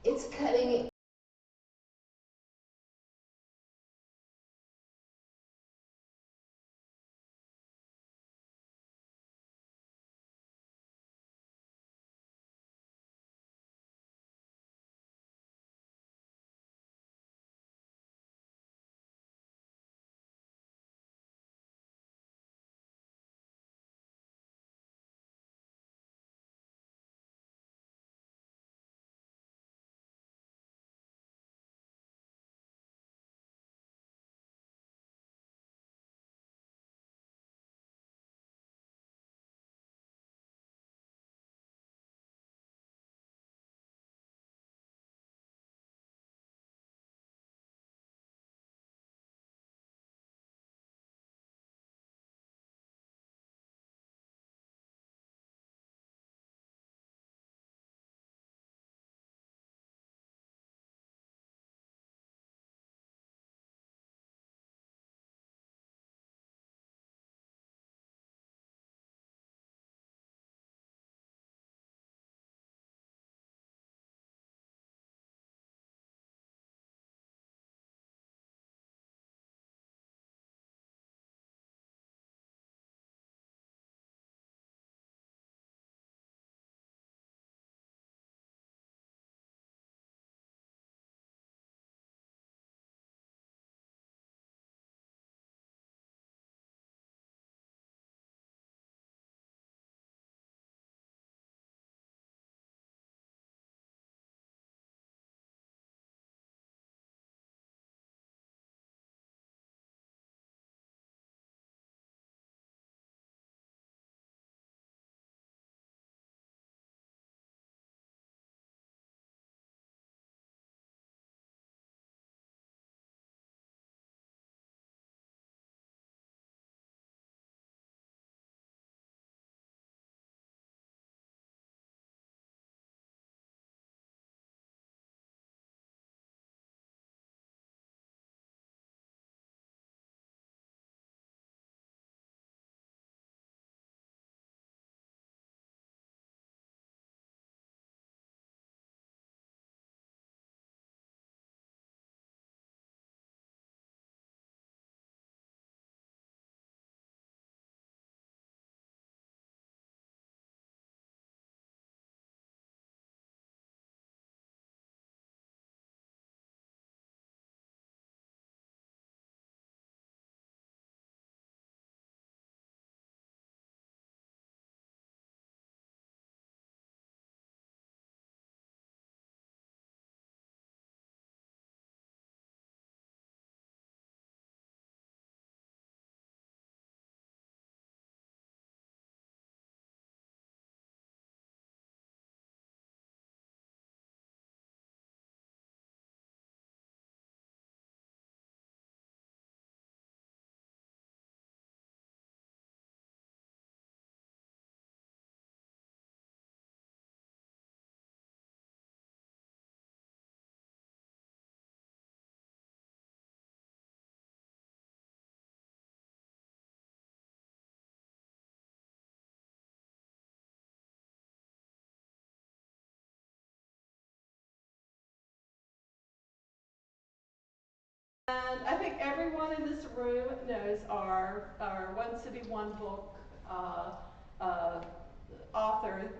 It's cutting. And I think everyone in this room knows our One City, One Book uh, uh, author,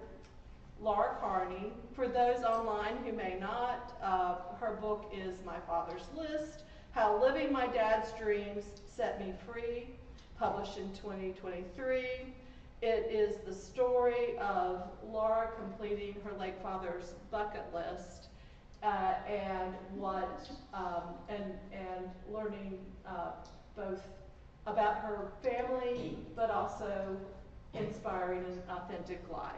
Laura Carney. For those online who may not, her book is My Father's List, How Living My Dad's Dreams Set Me Free, published in 2023. It is the story of Laura completing her late father's bucket list and learning both about her family, but also inspiring an authentic life.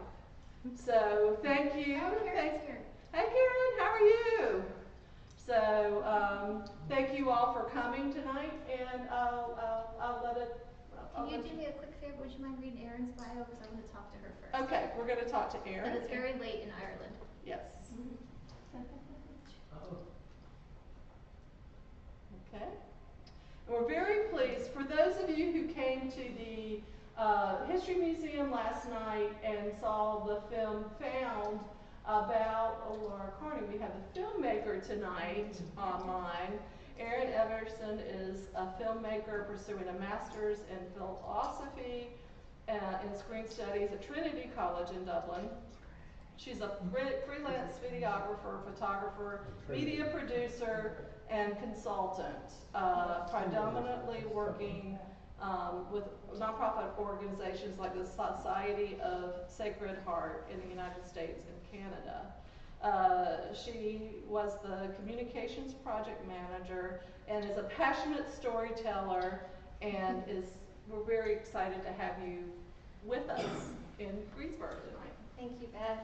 So thank you. Hey Karen, how are you? So thank you all for coming tonight, and I'll let it. Can you do me a quick favor? Would you mind reading Erin's bio, because I want to talk to her first. Okay, we're going to talk to Erin. And it's very late in Ireland. Yes. Okay. And we're very pleased. For those of you who came to the History Museum last night and saw the film Found, about Laura Carney. We have the filmmaker tonight online. Erin Everson is a filmmaker pursuing a master's in philosophy in screen studies at Trinity College in Dublin. She's a freelance videographer, photographer, media producer, and consultant, predominantly working with nonprofit organizations like the Society of Sacred Heart in the United States and Canada. She was the communications project manager and is a passionate storyteller, and we're very excited to have you with us in Greensboro tonight. Thank you, Beth.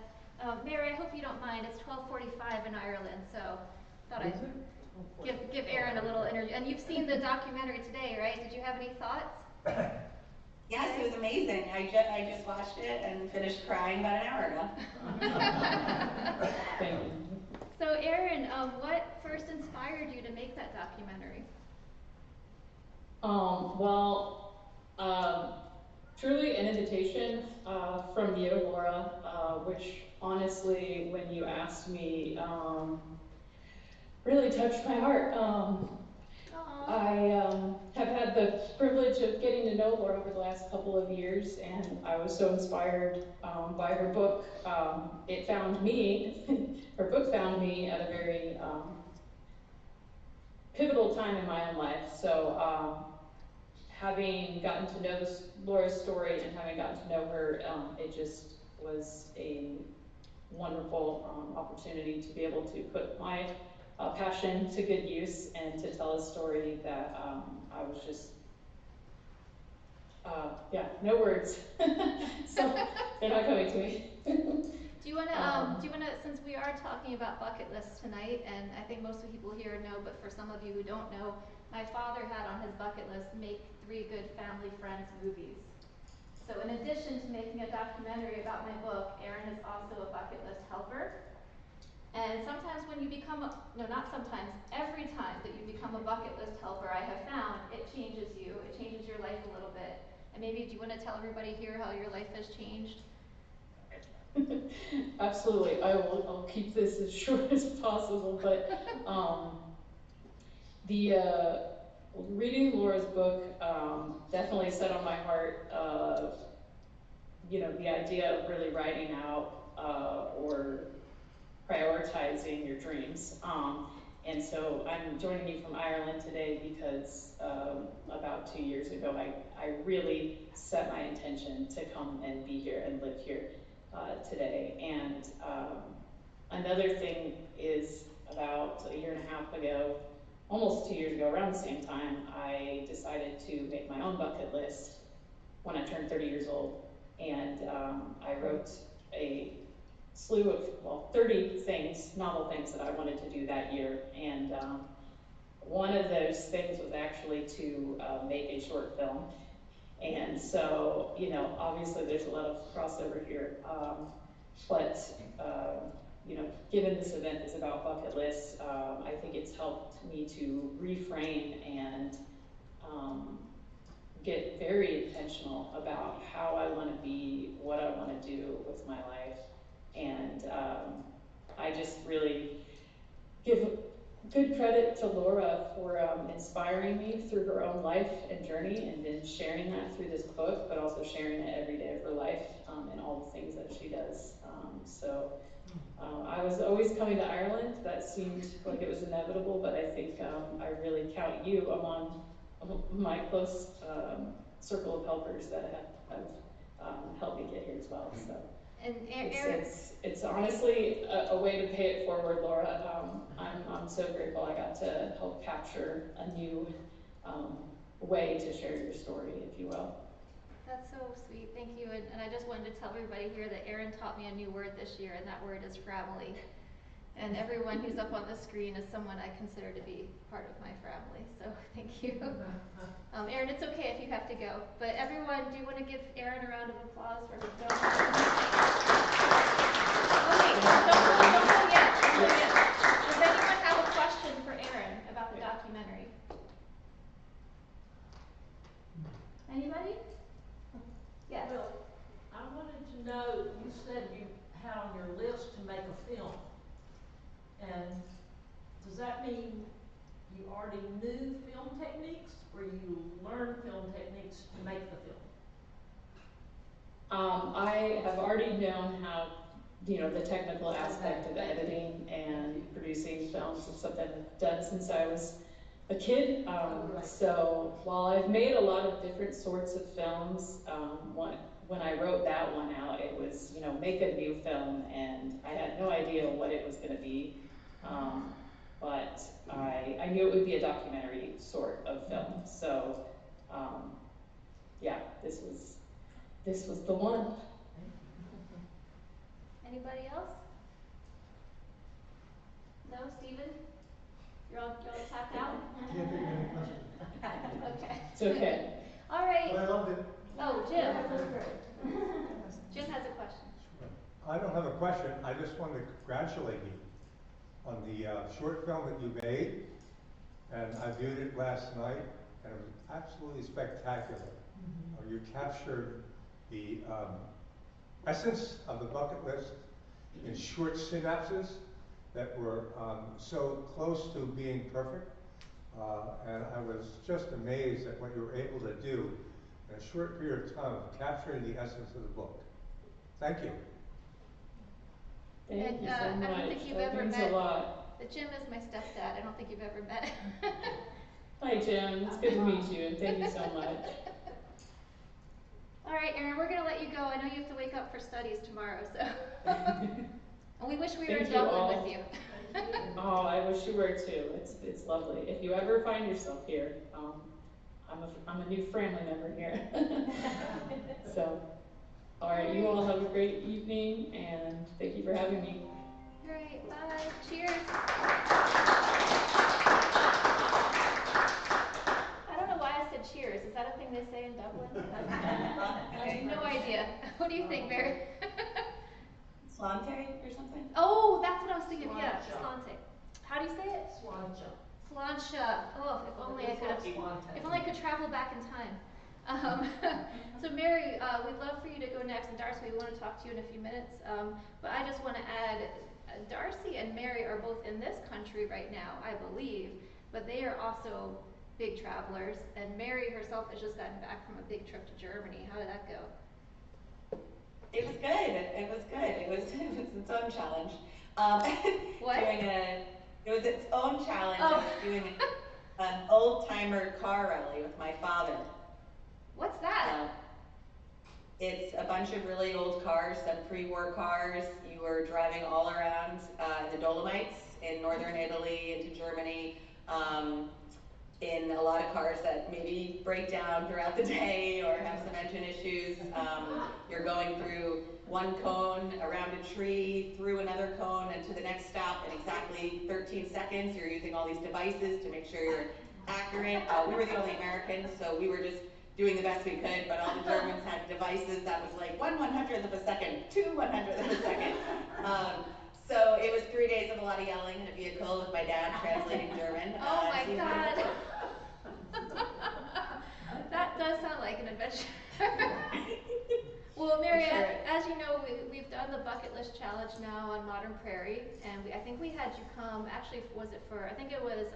Mary, I hope you don't mind. It's 12:45 in Ireland, so thought I'd give Erin a little interview. And you've seen the documentary today, right? Did you have any thoughts? Yes, it was amazing. I just watched it and finished crying about an hour ago. Thank you. So Erin, what first inspired you to make that documentary? Truly an invitation from you, Laura, which honestly, when you asked me, really touched my heart. I have had the privilege of getting to know Laura over the last couple of years, and I was so inspired by her book. It found me, her book found me at a very pivotal time in my own life. So having gotten to know Laura's story and having gotten to know her, it just was a wonderful opportunity to be able to put my passion to good use and to tell a story that I was just, no words. So they're not coming to me. Do you wanna, since we are talking about bucket lists tonight, and I think most of the people here know, but for some of you who don't know, my father had on his bucket list, make 3 good family friends movies. So in addition to making a documentary about my book, Erin is also a bucket list helper. And sometimes when you become not sometimes, every time that you become a bucket list helper, I have found, it changes you, it changes your life a little bit. And maybe, do you want to tell everybody here how your life has changed? Absolutely, I'll keep this as short as possible, but reading Laura's book definitely set on my heart, the idea of really writing out or prioritizing your dreams. And so I'm joining you from Ireland today because about 2 years ago, I really set my intention to come and be here and live here today. And another thing is, about a year and a half ago, almost 2 years ago, around the same time, I decided to make my own bucket list when I turned 30 years old. And I wrote a slew of, 30 things, novel things that I wanted to do that year. And one of those things was actually to make a short film. And so, obviously there's a lot of crossover here. But given this event is about bucket lists, I think it's helped me to reframe and get very intentional about how I want to be, what I want to do with my life. And I just really give good credit to Laura for inspiring me through her own life and journey, and then sharing that through this book, but also sharing it every day of her life and all the things that she does. I was always coming to Ireland. That seemed like it was inevitable, but I think I really count you among my close circle of helpers that have helped me get here as well. So. And it's honestly a way to pay it forward, Laura. I'm so grateful I got to help capture a new way to share your story, if you will. That's so sweet, thank you. And I just wanted to tell everybody here that Erin taught me a new word this year, and that word is family. And everyone who's up on the screen is someone I consider to be part of my family, so thank you. Erin, it's okay if you have to go, but everyone, do you want to give Erin a round of applause for her film? Okay, don't go yet. Does anyone have a question for Erin about the documentary? Anybody? Yes. Well, I wanted to know, you said you had on your list to make a film. And does that mean you already knew film techniques, or you learned film techniques to make the film? I have already known how, the technical aspect of editing and producing films is something I've done since I was a kid. So while I've made a lot of different sorts of films, when I wrote that one out, it was, make a new film, and I had no idea what it was going to be. But I knew it would be a documentary sort of film. So, yeah, this was the one. Anybody else? No, Stephen? You're all tapped out? Can't think of any questions. Okay. It's okay. All right. But I loved it. Oh, Jim. Jim has a question. I don't have a question. I just wanted to congratulate you on the short film that you made. And I viewed it last night, and it was absolutely spectacular. You captured the essence of the bucket list in short synapses that were so close to being perfect. And I was just amazed at what you were able to do in a short period of time, capturing the essence of the book. Thank you. Thank you so I much. don't think you've That ever means met. a lot. Jim is my stepdad. I don't think you've ever met. Hi, Jim. It's good to meet you, and thank you so much. All right, Erin, we're going to let you go. I know you have to wake up for studies tomorrow, so. And we wish we were in Dublin with you. Oh, I wish you were too. It's lovely. If you ever find yourself here, I'm a new family member here. So, all right, you all have a great evening, and thank you for having me. All right, bye. Cheers. I don't know why I said cheers. Is that a thing they say in Dublin? I have no idea. What do you think, Mary? Slante or something? Oh, that's what I was thinking. Sláinte. Yeah, slante. How do you say it? Sláinte. Sláinte. Oh, if only I could have. If only I could travel back in time. So Mary, we'd love for you to go next, and Darcy, we want to talk to you in a few minutes. But I just want to add, Darcy and Mary are both in this country right now, I believe, but they are also big travelers, and Mary herself has just gotten back from a big trip to Germany. How did that go? It was good. It was good. It was its own challenge. What? It was its own challenge. Oh. I was doing an old-timer car rally with my father. What's that? It's a bunch of really old cars, some pre-war cars. You were driving all around the Dolomites in northern Italy into Germany, in a lot of cars that maybe break down throughout the day or have some engine issues. You're going through one cone, around a tree, through another cone, and to the next stop in exactly 13 seconds. You're using all these devices to make sure you're accurate. We were the only Americans, so we were just doing the best we could, but all the Germans had devices that was like 1/100th of a second, 2/100th of a second. So it was 3 days of a lot of yelling in a vehicle with my dad translating German. Oh my God. That does sound like an adventure. Well, Mary, as you know, we've done the bucket list challenge now on Modern Prairie, and I think we had you come, actually, I think it was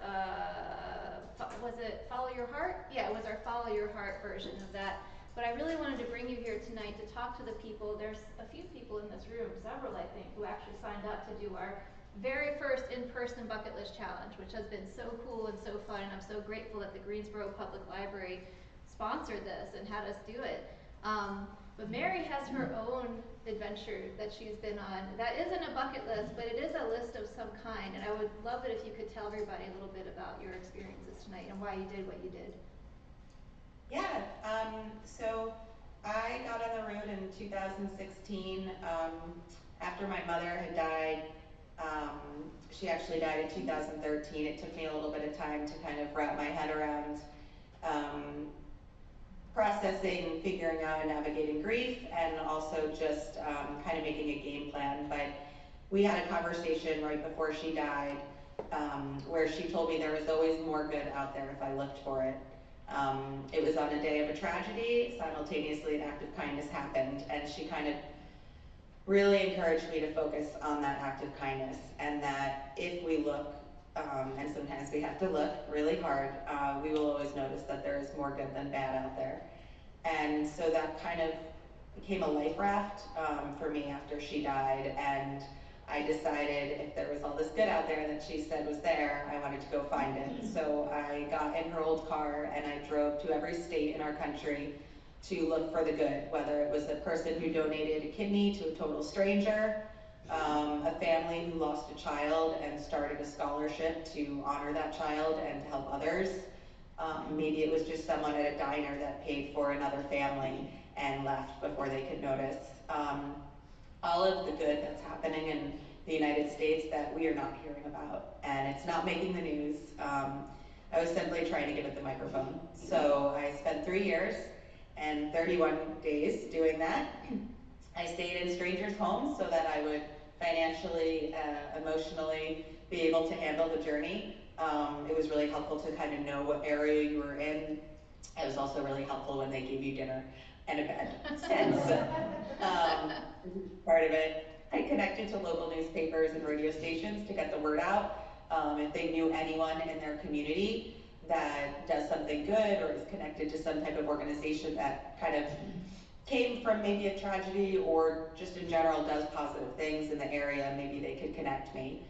it Follow Your Heart? Yeah, it was our Follow Your Heart version of that. But I really wanted to bring you here tonight to talk to the people. There's a few people in this room, several I think, who actually signed up to do our very first in-person bucket list challenge, which has been so cool and so fun, and I'm so grateful that the Greensboro Public Library sponsored this and had us do it. But Mary has her own adventure that she's been on. That isn't a bucket list, but it is a list of some kind, and I would love it if you could tell everybody a little bit about your experiences tonight and why you did what you did. Yeah, so I got on the road in 2016 after my mother had died. She actually died in 2013. It took me a little bit of time to kind of wrap my head around processing, figuring out and navigating grief, and also just kind of making a game plan. But we had a conversation right before she died where she told me there was always more good out there if I looked for it. It was on a day of a tragedy, simultaneously an act of kindness happened, and she kind of really encouraged me to focus on that act of kindness, and that if we look, and sometimes we have to look really hard, we will always notice that there is more good than bad out there. And so that kind of became a life raft for me after she died, and I decided if there was all this good out there that she said was there, I wanted to go find it. So I got in her old car and I drove to every state in our country to look for the good, whether it was a person who donated a kidney to a total stranger, a family who lost a child and started a scholarship to honor that child and to help others. Maybe it was just someone at a diner that paid for another family and left before they could notice. All of the good that's happening in the United States that we are not hearing about, and it's not making the news. I was simply trying to give it the microphone. So I spent 3 years and 31 days doing that. I stayed in strangers' homes so that I would financially, emotionally be able to handle the journey. It was really helpful to kind of know what area you were in. It was also really helpful when they gave you dinner and a bed. And so, part of it. I connected to local newspapers and radio stations to get the word out. If they knew anyone in their community that does something good or is connected to some type of organization that kind of came from maybe a tragedy or just in general does positive things in the area, maybe they could connect me.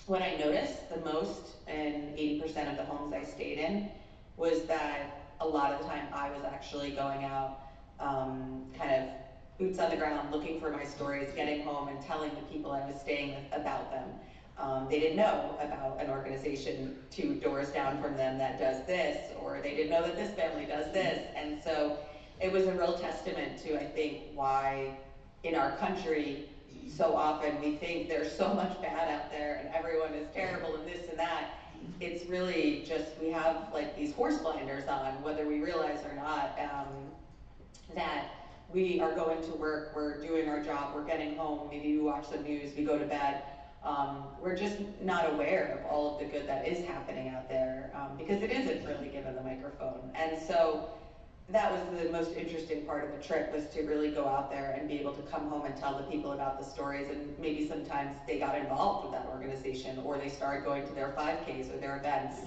What I noticed the most in 80% of the homes I stayed in was that a lot of the time I was actually going out, kind of boots on the ground, looking for my stories, getting home and telling the people I was staying with about them. They didn't know about an organization 2 doors down from them that does this, or they didn't know that this family does this. And so it was a real testament to, I think, why in our country so often we think there's so much bad out there and everyone is terrible and this and that. It's really just, we have like these horse blinders on, whether we realize or not, that we are going to work, we're doing our job, we're getting home, maybe we watch some news, we go to bed. We're just not aware of all of the good that is happening out there, because it isn't really given the microphone. And so that was the most interesting part of the trip, was to really go out there and be able to come home and tell the people about the stories. And maybe sometimes they got involved with that organization, or they started going to their 5Ks or their events.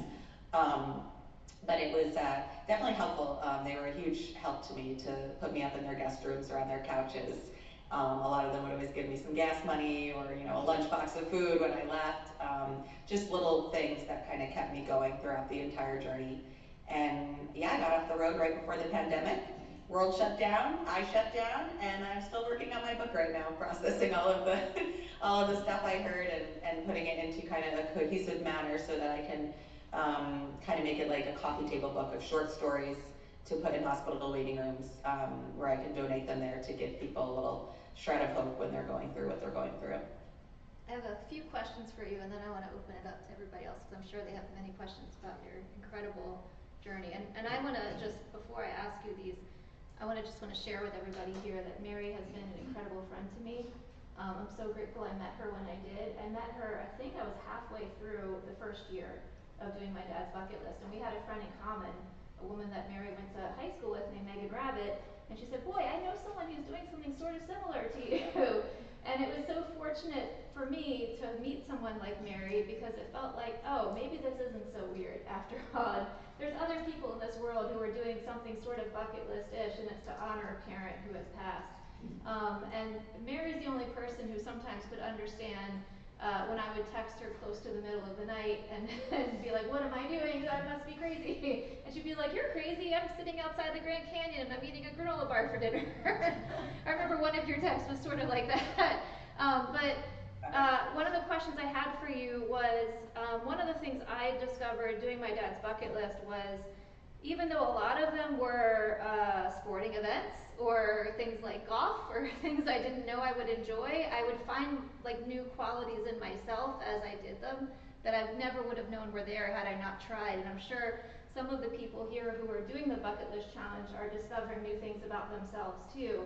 But it was definitely helpful. They were a huge help to me to put me up in their guest rooms or on their couches. A lot of them would always give me some gas money or, you know, a lunchbox of food when I left. Just little things that kind of kept me going throughout the entire journey. And yeah, I got off the road right before the pandemic. World shut down, I shut down, and I'm still working on my book right now, processing all of the stuff I heard and putting it into kind of a cohesive manner so that I can kind of make it like a coffee table book of short stories to put in hospital waiting rooms, where I can donate them there to give people a little shred of hope when they're going through what they're going through. I have a few questions for you, and then I want to open it up to everybody else, because I'm sure they have many questions about your incredible journey. And I want to just, before I ask you these, I want to share with everybody here that Mary has been an incredible friend to me. I'm so grateful I met her when I did. I met her, I think I was halfway through the first year of doing my dad's bucket list, and we had a friend in common, a woman that Mary went to high school with named Megan Rabbit, and she said, boy, I know someone who's doing something sort of similar to you. And it was so fortunate for me to meet someone like Mary, because it felt like, oh, maybe this isn't so weird after all. There's other people in this world who are doing something sort of bucket list-ish, and it's to honor a parent who has passed. And Mary's the only person who sometimes could understand when I would text her close to the middle of the night and be like, what am I doing? I must be crazy. And she'd be like, you're crazy. I'm sitting outside the Grand Canyon and I'm eating a granola bar for dinner. I remember one of your texts was sort of like that. One of the questions I had for you was, one of the things I discovered doing my dad's bucket list was, even though a lot of them were sporting events or things like golf or things I didn't know I would enjoy, I would find like new qualities in myself as I did them that I never would have known were there had I not tried. And I'm sure some of the people here who are doing the bucket list challenge are discovering new things about themselves too.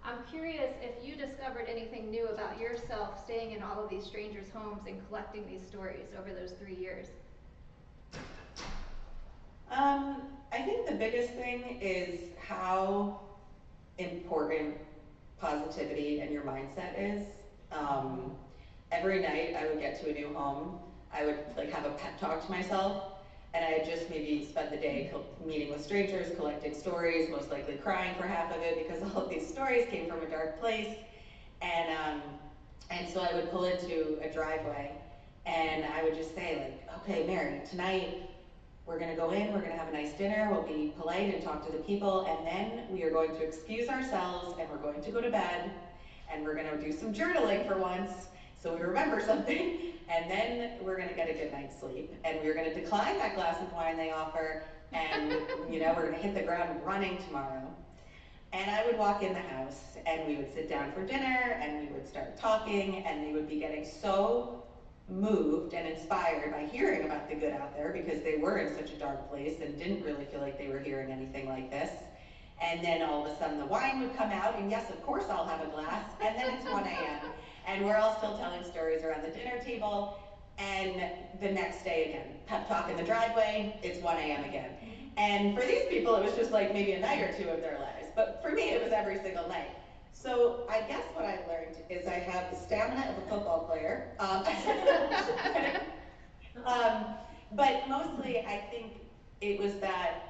I'm curious if you discovered anything new about yourself staying in all of these strangers' homes and collecting these stories over those 3 years. I think the biggest thing is how important positivity and your mindset is. Every night I would get to a new home, I would like have a pep talk to myself, and I had just maybe spent the day meeting with strangers, collecting stories, most likely crying for half of it because all of these stories came from a dark place. And so I would pull into a driveway and I would just say like, okay, Mary, tonight we're gonna go in, we're gonna have a nice dinner, we'll be polite and talk to the people, and then we are going to excuse ourselves and we're going to go to bed and we're gonna do some journaling for once so we remember something, and then we're gonna get a good night's sleep, and we're gonna decline that glass of wine they offer, and you know, we're gonna hit the ground running tomorrow. And I would walk in the house and we would sit down for dinner and we would start talking, and they would be getting so moved and inspired by hearing about the good out there because they were in such a dark place and didn't really feel like they were hearing anything like this. And then all of a sudden the wine would come out, and yes, of course I'll have a glass, and then it's 1 a.m. and we're all still telling stories around the dinner table, and the next day again, pep talk in the driveway, it's 1 a.m. again. And for these people it was just like maybe a night or two of their lives, but for me it was every single night. So I guess what I learned is I have the stamina of a football player, but mostly I think it was that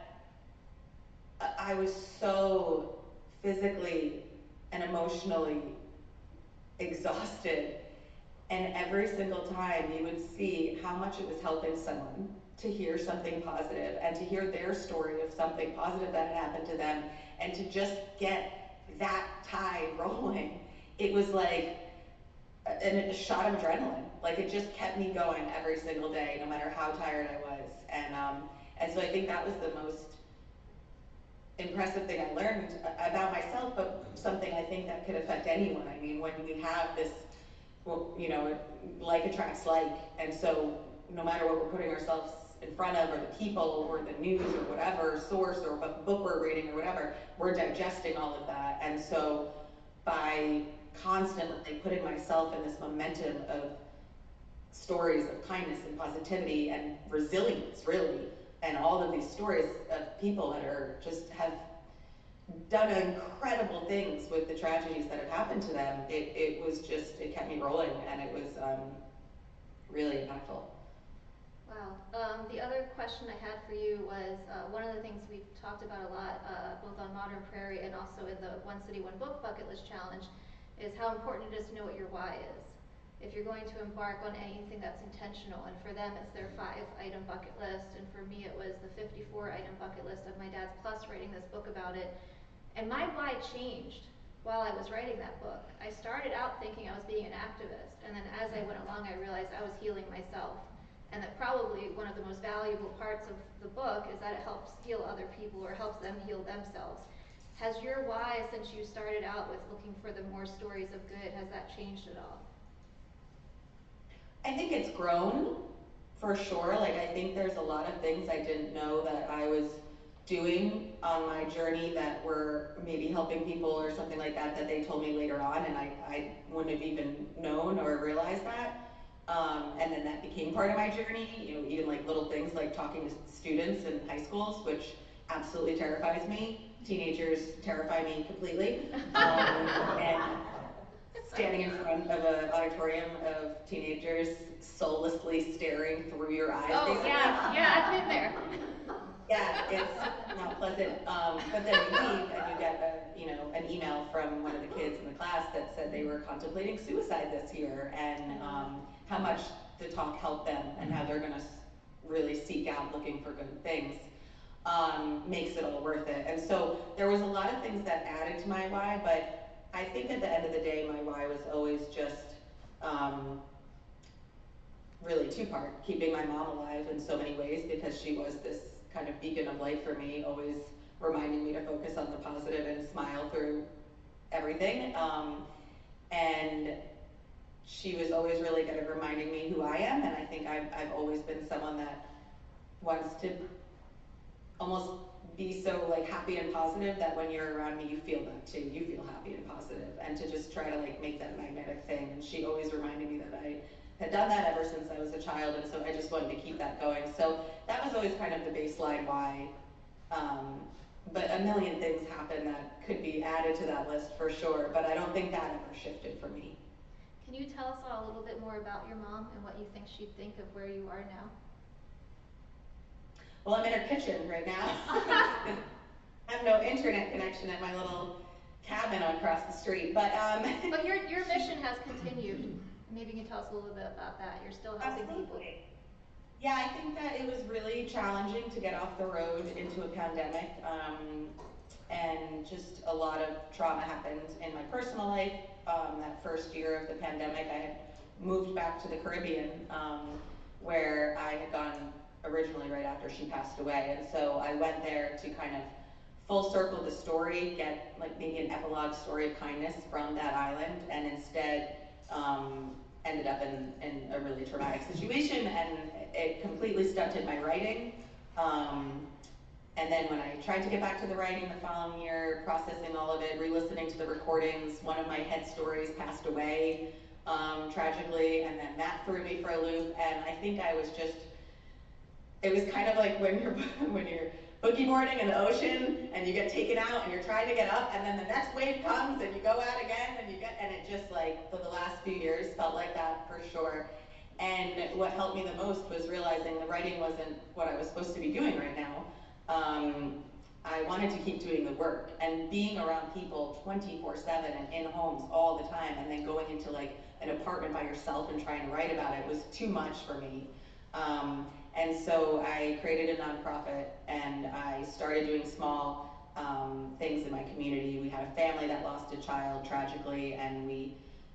I was so physically and emotionally exhausted, and every single time you would see how much it was helping someone to hear something positive and to hear their story of something positive that had happened to them, and to just get that tide rolling. It was like a shot of adrenaline. Like it just kept me going every single day, no matter how tired I was. And so I think that was the most impressive thing I learned about myself, but something I think that could affect anyone. I mean, when we have this, you know, like attracts like, and so no matter what we're putting ourselves in front of, or the people, or the news, or whatever source, or what book we're reading, or whatever, we're digesting all of that. And so by constantly putting myself in this momentum of stories of kindness and positivity and resilience, really, and all of these stories of people that are just have done incredible things with the tragedies that have happened to them, it was just, it kept me rolling, and it was really impactful. Wow. The other question I had for you was, one of the things we've talked about a lot, both on Modern Prairie and also in the One City, One Book Bucket List Challenge, is how important it is to know what your why is. If you're going to embark on anything that's intentional, and for them it's their 5-item bucket list, and for me it was the 54-item bucket list of my dad's, plus writing this book about it. And my why changed while I was writing that book. I started out thinking I was being an activist, and then as I went along I realized I was healing myself, and that probably one of the most valuable parts of the book is that it helps heal other people, or helps them heal themselves. Has your why, since you started out with looking for the more stories of good, has that changed at all? I think it's grown, for sure. Like, I think there's a lot of things I didn't know that I was doing on my journey that were maybe helping people or something like that, that they told me later on, and I wouldn't have even known or realized that. And then that became part of my journey, you know, even like little things like talking to students in high schools, which absolutely terrifies me. Teenagers terrify me completely. And standing in front of an auditorium of teenagers soullessly staring through your eyes. Oh, basically. yeah, I've been there. Yeah, it's not pleasant. But then you leave and you get an email from one of the kids in the class that said they were contemplating suicide this year, and how much the talk helped them, and how they're going to really seek out looking for good things. Makes it all worth it. And so there was a lot of things that added to my why, but I think at the end of the day, my why was always just really two-part: keeping my mom alive in so many ways, because she was this kind of beacon of light for me, always reminding me to focus on the positive and smile through everything. And she was always really good at reminding me who I am, and I think I've always been someone that wants to almost be so like happy and positive that when you're around me, you feel that too. You feel happy and positive, and to just try to like make that a magnetic thing. And she always reminded me that I had done that ever since I was a child, and so I just wanted to keep that going. So that was always kind of the baseline why but a million things happen that could be added to that list for sure, but I don't think that ever shifted for me. Can you tell us all a little bit more about your mom and what you think she'd think of where you are now? Well, I'm in her kitchen right now. I have no internet connection at my little cabin across the street, but But your mission has continued. Maybe you can tell us a little bit about that. You're still helping people. Yeah, I think that it was really challenging to get off the road into a pandemic, and just a lot of trauma happened in my personal life. That first year of the pandemic, I had moved back to the Caribbean, where I had gone originally right after she passed away, and so I went there to kind of full circle the story, get like maybe an epilogue story of kindness from that island, and instead ended up in a really traumatic situation, and it completely stunted my writing. And then when I tried to get back to the writing the following year, processing all of it, re-listening to the recordings, one of my head stories passed away tragically, and then that threw me for a loop, and I think I was just, it was kind of like when you're boogie boarding in the ocean and you get taken out and you're trying to get up, and then the next wave comes and you go out again and it just like, for the last few years felt like that for sure. And what helped me the most was realizing the writing wasn't what I was supposed to be doing right now. I wanted to keep doing the work, and being around people 24/7 and in homes all the time, and then going into like an apartment by yourself and trying to write about it was too much for me. And so I created a nonprofit, and I started doing small things in my community. We had a family that lost a child tragically, and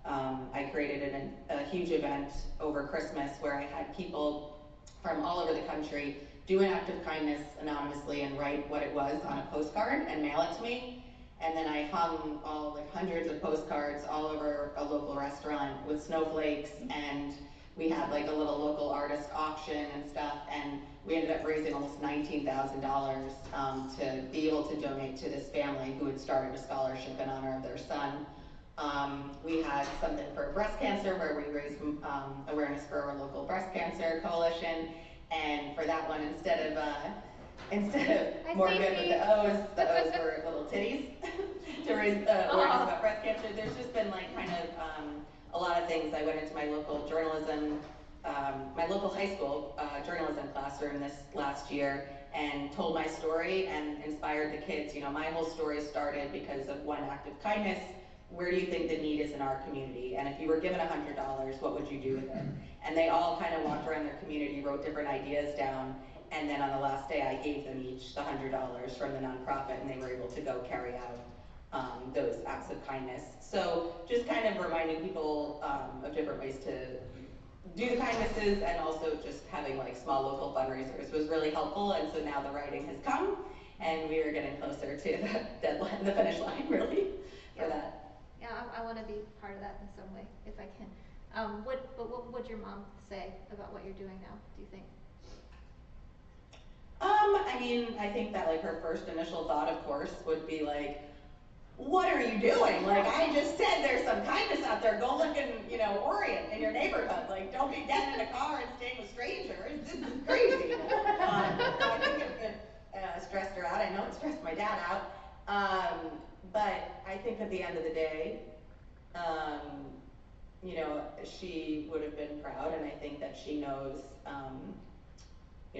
I created a huge event over Christmas where I had people from all over the country do an act of kindness anonymously and write what it was on a postcard and mail it to me. And then I hung hundreds of postcards all over a local restaurant with snowflakes, and we had like a little local artist auction and stuff, and we ended up raising almost $19,000 to be able to donate to this family who had started a scholarship in honor of their son. We had something for breast cancer where we raised awareness for our local breast cancer coalition, and for that one, instead of more good with the O's were little titties to raise awareness about breast cancer. There's just been like kind of a lot of things. I went into my local journalism, my local high school journalism classroom this last year and told my story and inspired the kids. You know, my whole story started because of one act of kindness. Where do you think the need is in our community? And if you were given $100, what would you do with it? And they all kind of walked around their community, wrote different ideas down, and then on the last day I gave them each the $100 from the nonprofit, and they were able to go carry out those acts of kindness. So just kind of reminding people of different ways to do the kindnesses, and also just having like small local fundraisers was really helpful. And so now the writing has come, and we are getting closer to the deadline, the finish line, really, for that. Yeah, I want to be part of that in some way, if I can. What would your mom say about what you're doing now, do you think? I mean, I think that like her first initial thought, of course, would be like, what are you doing? Like, I just said there's some kindness out there. Go look in, Orient in your neighborhood. Like, don't be getting in a car and staying with strangers. This is crazy. So I think it stressed her out. I know it stressed my dad out. But I think at the end of the day, she would have been proud, and I think that she knows.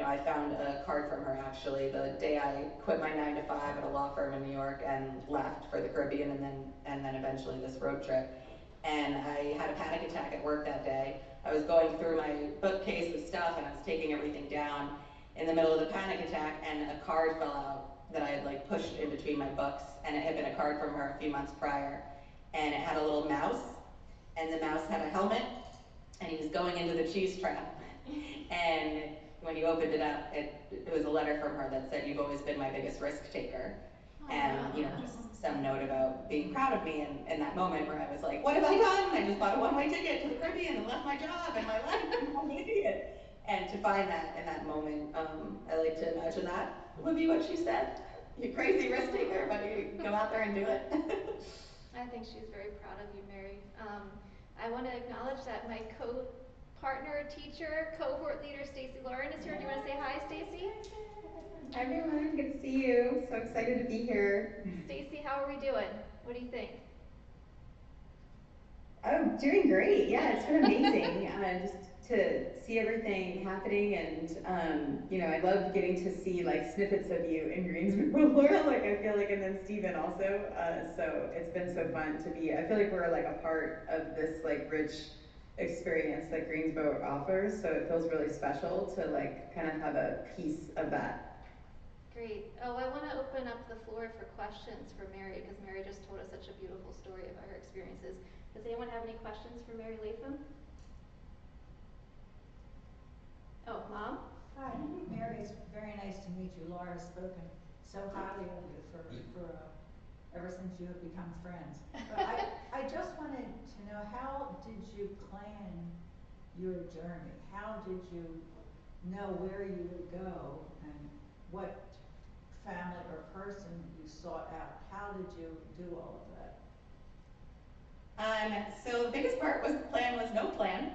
I found a card from her actually the day I quit my 9-to-5 at a law firm in New York and left for the Caribbean, and then eventually this road trip. And I had a panic attack at work that day. I was going through my bookcase with stuff, and I was taking everything down in the middle of the panic attack, and a card fell out that I had like pushed in between my books, and it had been a card from her a few months prior, and it had a little mouse, and the mouse had a helmet, and he was going into the cheese trap. And when you opened it up, it was a letter from her that said, "You've always been my biggest risk taker." And just some note about being proud of me in that moment where I was like, what have I done? I just bought a one-way ticket to the Caribbean and left my job and my life, and I'm an idiot. And to find that in that moment, I like to imagine that would be what she said. You crazy risk taker, but you go out there and do it. I think she's very proud of you, Mary. I want to acknowledge that my co-partner, teacher, cohort leader, Stacey Lauren is here. Do you want to say hi, Stacey? Hi everyone, good to see you. So excited to be here. Stacey, how are we doing? What do you think? Oh, doing great. Yeah, it's been amazing just to see everything happening, and I love getting to see like snippets of you in Greensboro, Laura. Like I feel like, and then Stephen also. So it's been so fun to be. I feel like we're like a part of this like rich experience that Greensboro offers. So it feels really special to like kind of have a piece of that. Great. Oh, I want to open up the floor for questions for Mary, because Mary just told us such a beautiful story about her experiences. Does anyone have any questions for Mary Latham? Oh, Mom? Hi, Mary, it's very nice to meet you. Laura's spoken so highly of you for ever since you have become friends. But I just wanted to know, how did you plan your journey? How did you know where you would go and what family or person you sought out? How did you do all of that? So the biggest part was the plan was no plan.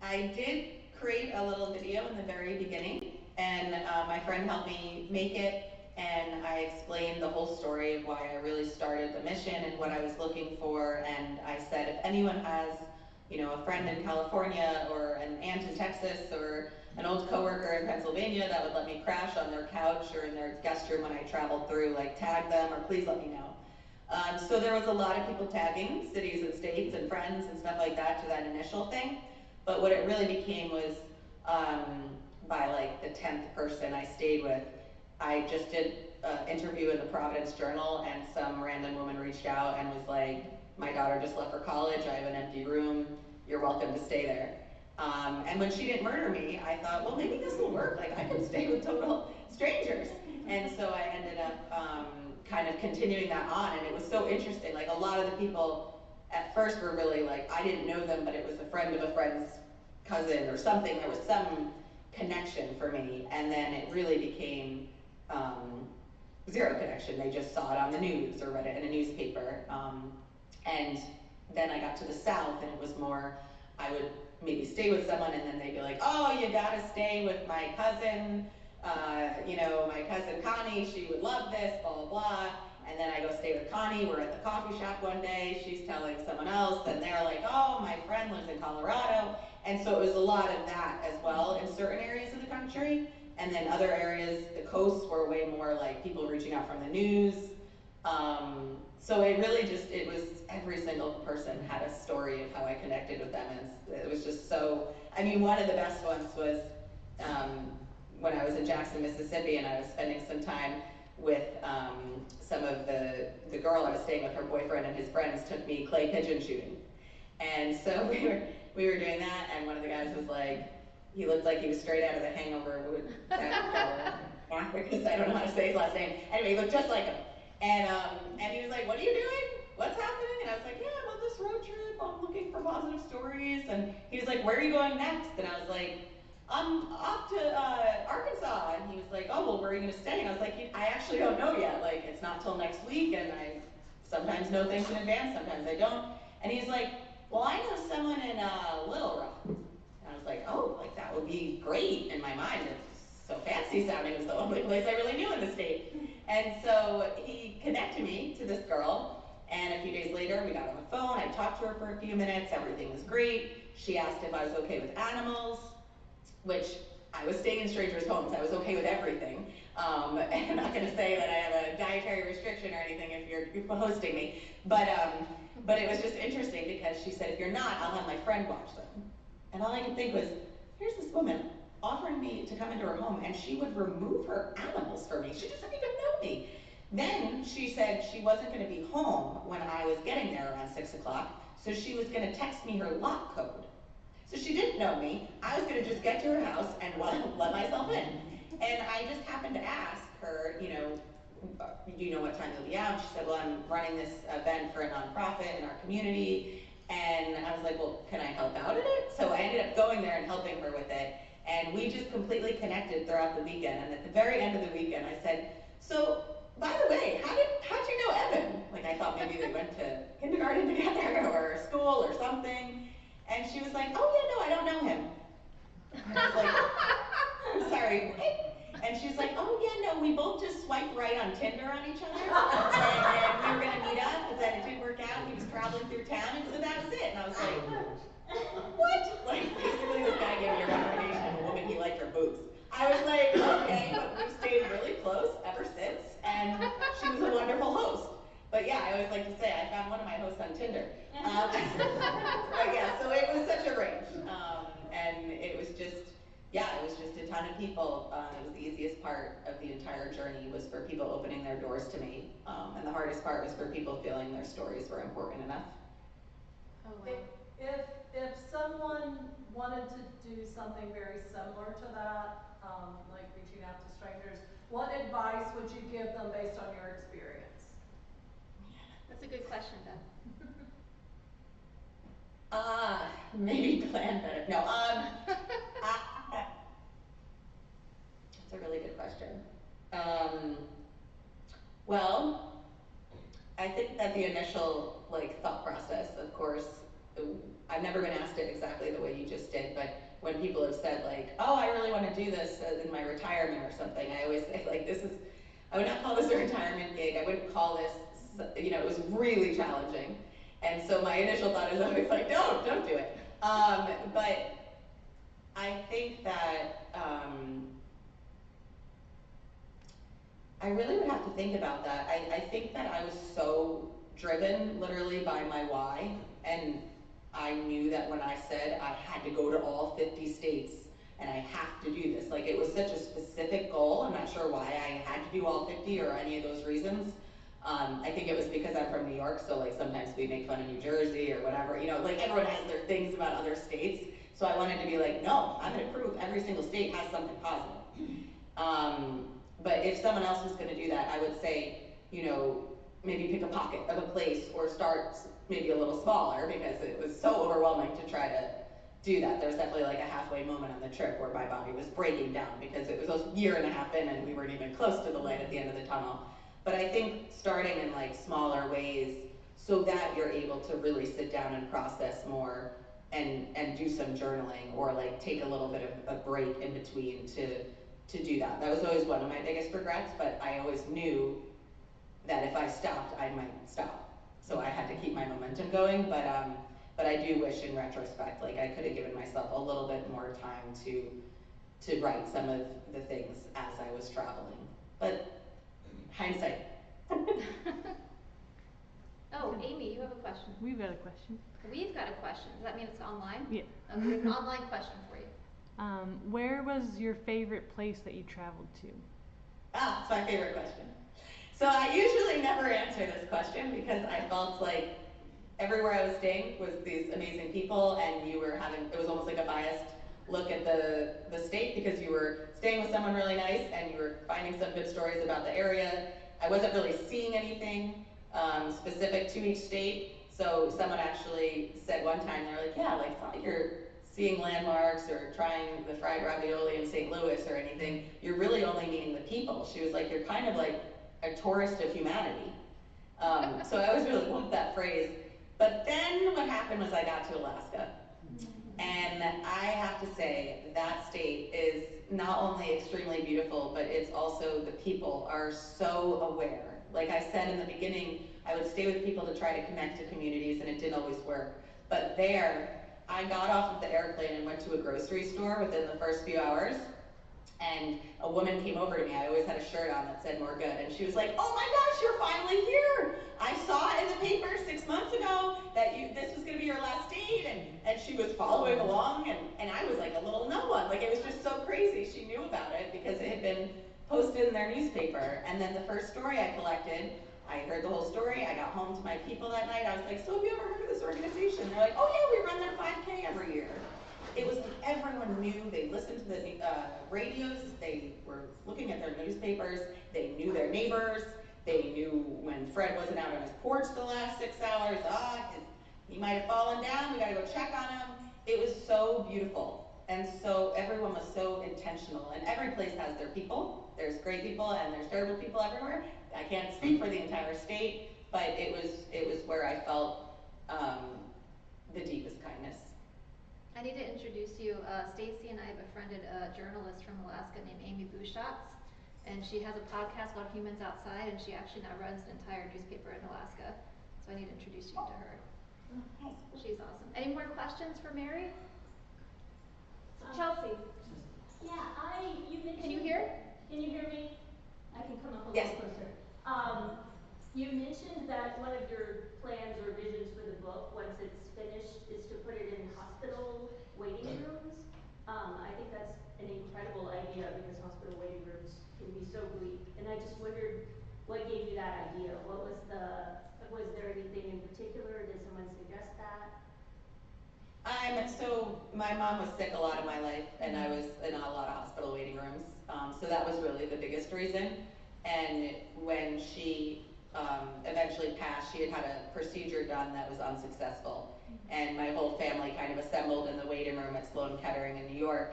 I did create a little video in the very beginning, and my friend helped me make it, and I explained the whole story of why I really started the mission and what I was looking for, and I said if anyone has, a friend in California or an aunt in Texas or an old coworker in Pennsylvania that would let me crash on their couch or in their guest room when I traveled through, like tag them or please let me know. So there was a lot of people tagging cities and states and friends and stuff like that to that initial thing. But what it really became was by like the 10th person I stayed with, I just did an interview in the Providence Journal, and some random woman reached out and was like, my daughter just left for college, I have an empty room, you're welcome to stay there. And when she didn't murder me, I thought, well, maybe this will work, like I can stay with total strangers. And so I ended up kind of continuing that on, and it was so interesting. Like a lot of the people at first were really like, I didn't know them, but it was a friend of a friend's cousin or something. There was some connection for me, and then it really became zero connection. They just saw it on the news or read it in a newspaper. And then I got to the South, and it was more, I would maybe stay with someone, and then they'd be like, oh, you gotta stay with my cousin, my cousin Connie, she would love this, blah, blah, blah. And then I go stay with Connie, we're at the coffee shop one day, she's telling someone else, and they're like, oh, my friend lives in Colorado. And so it was a lot of that as well in certain areas of the country. And then other areas, the coasts were way more like people reaching out from the news. So it really just, it was every single person had a story of how I connected with them. And it was just so, one of the best ones was when I was in Jackson, Mississippi, and I was spending some time with some of the girl I was staying with, her boyfriend and his friends took me clay pigeon shooting. And so we were doing that, and one of the guys was like, he looked like he was straight out of The Hangover, because I don't know how to say his last name. Anyway, he looked just like him. And he was like, what are you doing? What's happening? And I was like, yeah, I'm on this road trip, I'm looking for positive stories. And he was like, where are you going next? And I was like, I'm off to Arkansas. And he was like, oh, well, where are you gonna stay? And I was like, I actually don't know yet. Like, it's not till next week, and I sometimes know things in advance, sometimes I don't. And he's like, well, I know someone in Little Rock. And I was like, oh, like that would be great. In my mind, it's so fancy sounding. It was the only place I really knew in the state. And so he connected me to this girl, and a few days later we got on the phone. I talked to her for a few minutes, everything was great. She asked if I was okay with animals, which I was staying in strangers' homes, I was okay with everything. I'm not gonna say that I have a dietary restriction or anything if you're hosting me, but it was just interesting because she said, if you're not, I'll have my friend watch them. And all I could think was, here's this woman offering me to come into her home, and she would remove her animals for me. She doesn't even know me. Then she said she wasn't gonna be home when I was getting there around 6 o'clock, so she was gonna text me her lock code. So she didn't know me. I was gonna just get to her house and let myself in. And I just happened to ask her, do you know what time you'll be out? She said, well, I'm running this event for a nonprofit in our community. And I was like, well, can I help out in it? So I ended up going there and helping her with it. And we just completely connected throughout the weekend. And at the very end of the weekend, I said, so, by the way, how'd you know Evan? Like, I thought maybe they went to kindergarten together or school or something. And she was like, oh yeah, no, I don't know him. And I was like, Sorry, what? And she's like, oh yeah, no, we both just swiped right on Tinder on each other, and we were gonna meet up, but then it didn't work out. He was traveling through town, and so that was it. And I was like, what? Like, basically, this guy gave me a recommendation of a woman he liked her boobs. I was like, okay, but we've stayed really close ever since, and she was a wonderful host. But yeah, I always like to say I found one of my hosts on Tinder. But yeah, so it was such a range, and it was just. Yeah, it was just a ton of people. It was the easiest part of the entire journey was for people opening their doors to me. And the hardest part was for people feeling their stories were important enough. Oh, wow. If someone wanted to do something very similar to that, like reaching out to strangers, what advice would you give them based on your experience? That's a good question, Deb. Maybe plan better. No, that's a really good question. Well, I think that the initial thought process, of course, I've never been asked it exactly the way you just did, but when people have said oh, I really want to do this in my retirement or something, I always say I would not call this a retirement gig. I wouldn't call this, it was really challenging. And so my initial thought is always don't do it. But I think that I really would have to think about that. I think that I was so driven literally by my why, and I knew that when I said I had to go to all 50 states and I have to do this, it was such a specific goal. I'm not sure why I had to do all 50 or any of those reasons. I think it was because I'm from New York, so sometimes we make fun of New Jersey or whatever, everyone has their things about other states. So I wanted to be no, I'm gonna prove every single state has something positive. But if someone else was gonna do that, I would say, maybe pick a pocket of a place or start maybe a little smaller, because it was so overwhelming to try to do that. There was definitely a halfway moment on the trip where my body was breaking down because it was a year and a half in and we weren't even close to the light at the end of the tunnel. But I think starting in smaller ways so that you're able to really sit down and process more and do some journaling or take a little bit of a break in between to do that. That was always one of my biggest regrets, but I always knew that if I stopped, I might stop. So I had to keep my momentum going, but I do wish in retrospect, I could have given myself a little bit more time to write some of the things as I was traveling. But hindsight. Oh, Amy, you have a question. We've got a question. We've got a question. Does that mean it's online? Yeah. Okay, we have an online question for you. Where was your favorite place that you traveled to? It's my favorite question. So I usually never answer this question because I felt like everywhere I was staying was these amazing people, and it was almost like a biased look at the state because you were staying with someone really nice and you were finding some good stories about the area. I wasn't really seeing anything specific to each state. So someone actually said one time, they're like, yeah, it's not like you're seeing landmarks or trying the fried ravioli in St. Louis or anything. You're really only meeting the people. She was like, you're kind of like a tourist of humanity. So I always really loved that phrase. But then what happened was I got to Alaska. And I have to say that state is not only extremely beautiful, but it's also, the people are so aware. Like I said in the beginning, I would stay with people to try to connect to communities, and it didn't always work. But there, I got off of the airplane and went to a grocery store within the first few hours, and a woman came over to me. I always had a shirt on that said "More Good," and she was like, "Oh my gosh, you're finally here! I saw in the paper 6 months ago that this was going to be your last date," and she was following along, and I was like a little no one. Like, it was just so crazy. She knew about it because it had been posted in their newspaper. And then the first story I collected, I heard the whole story. I got home to my people that night. I was like, "So have you ever heard of this organization?" They're like, "Oh yeah, we run their 5K every year." It was like everyone knew. They listened to the radios. They were looking at their newspapers. They knew their neighbors. They knew when Fred wasn't out on his porch the last 6 hours. He might have fallen down. We got to go check on him. It was so beautiful. And so everyone was so intentional. And every place has their people. There's great people and there's terrible people everywhere. I can't speak for the entire state, but it was where I felt the deepest kindness. I need to introduce you. Stacey and I befriended a journalist from Alaska named Amy Bouchatz, and she has a podcast called Humans Outside, and she actually now runs an entire newspaper in Alaska. So I need to introduce you to her. She's awesome. Any more questions for Mary? Chelsea. Yeah, you mentioned. Can you hear? Can you hear me? I can come up a Yes. little closer. You mentioned that one of your plans or visions for the book, once it's finished, is to put it in hospital waiting rooms. I think that's an incredible idea because hospital waiting rooms can be so bleak. And I just wondered what gave you that idea? Was there anything in particular? Did someone suggest that? So my mom was sick a lot of my life, and I was in a lot of hospital waiting rooms. So that was really the biggest reason. And when she eventually passed, she had had a procedure done that was unsuccessful. And my whole family kind of assembled in the waiting room at Sloan Kettering in New York,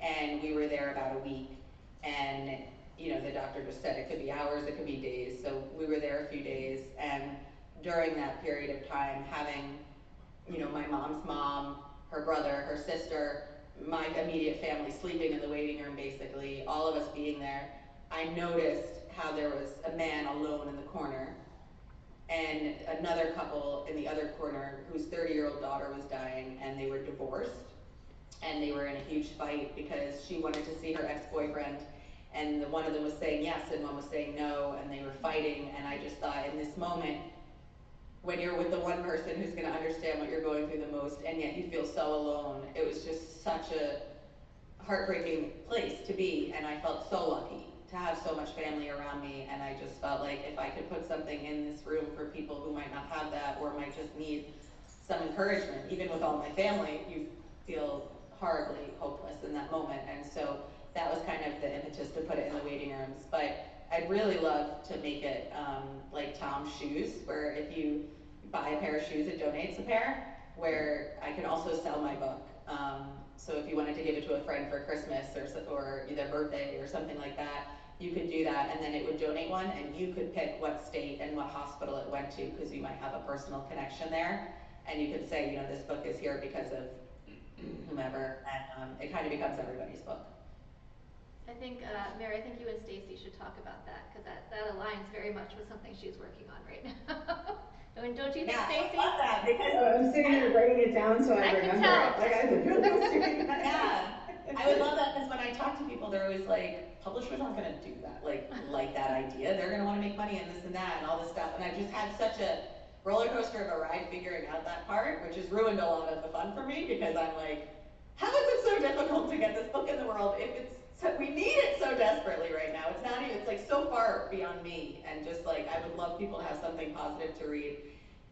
and we were there about a week. And you know, the doctor just said it could be hours, it could be days. So we were there a few days, and during that period of time, having, you know, my mom's mom, her brother, her sister, my immediate family sleeping in the waiting room, basically, all of us being there, I noticed how there was a man alone in the corner and another couple in the other corner whose 30-year-old daughter was dying, and they were divorced, and they were in a huge fight because she wanted to see her ex-boyfriend, and one of them was saying yes and one was saying no, and they were fighting. And I just thought, in this moment, when you're with the one person who's going to understand what you're going through the most, and yet you feel so alone, it was just such a heartbreaking place to be. And I felt so lucky to have so much family around me, and I just felt like if I could put something in this room for people who might not have that or might just need some encouragement. Even with all my family, you feel horribly hopeless in that moment, and so that was kind of the impetus to put it in the waiting rooms. But I'd really love to make it like Tom's shoes, where if you buy a pair of shoes, it donates a pair, where I can also sell my book. So if you wanted to give it to a friend for Christmas or their birthday or something like that, you could do that, and then it would donate one, and you could pick what state and what hospital it went to, because you might have a personal connection there, and you could say, you know, this book is here because of whomever, and it kind of becomes everybody's book. I think, Mary, I think you and Stacey should talk about that, because that aligns very much with something she's working on right now. Don't you think, Stacey? I love that, because I'm sitting here writing it down so I remember it. Like I literally was doing that. Yeah, I would love that, because when I talk to people, they're always like, publishers aren't going to do that, like that idea. They're going to want to make money and this and that and all this stuff. And I've just had such a roller coaster of a ride figuring out that part, which has ruined a lot of the fun for me, because I'm like, how is it so difficult to get this book in the world if it's we need it so desperately right now. It's not even, it's like so far beyond me, and just like, I would love people to have something positive to read.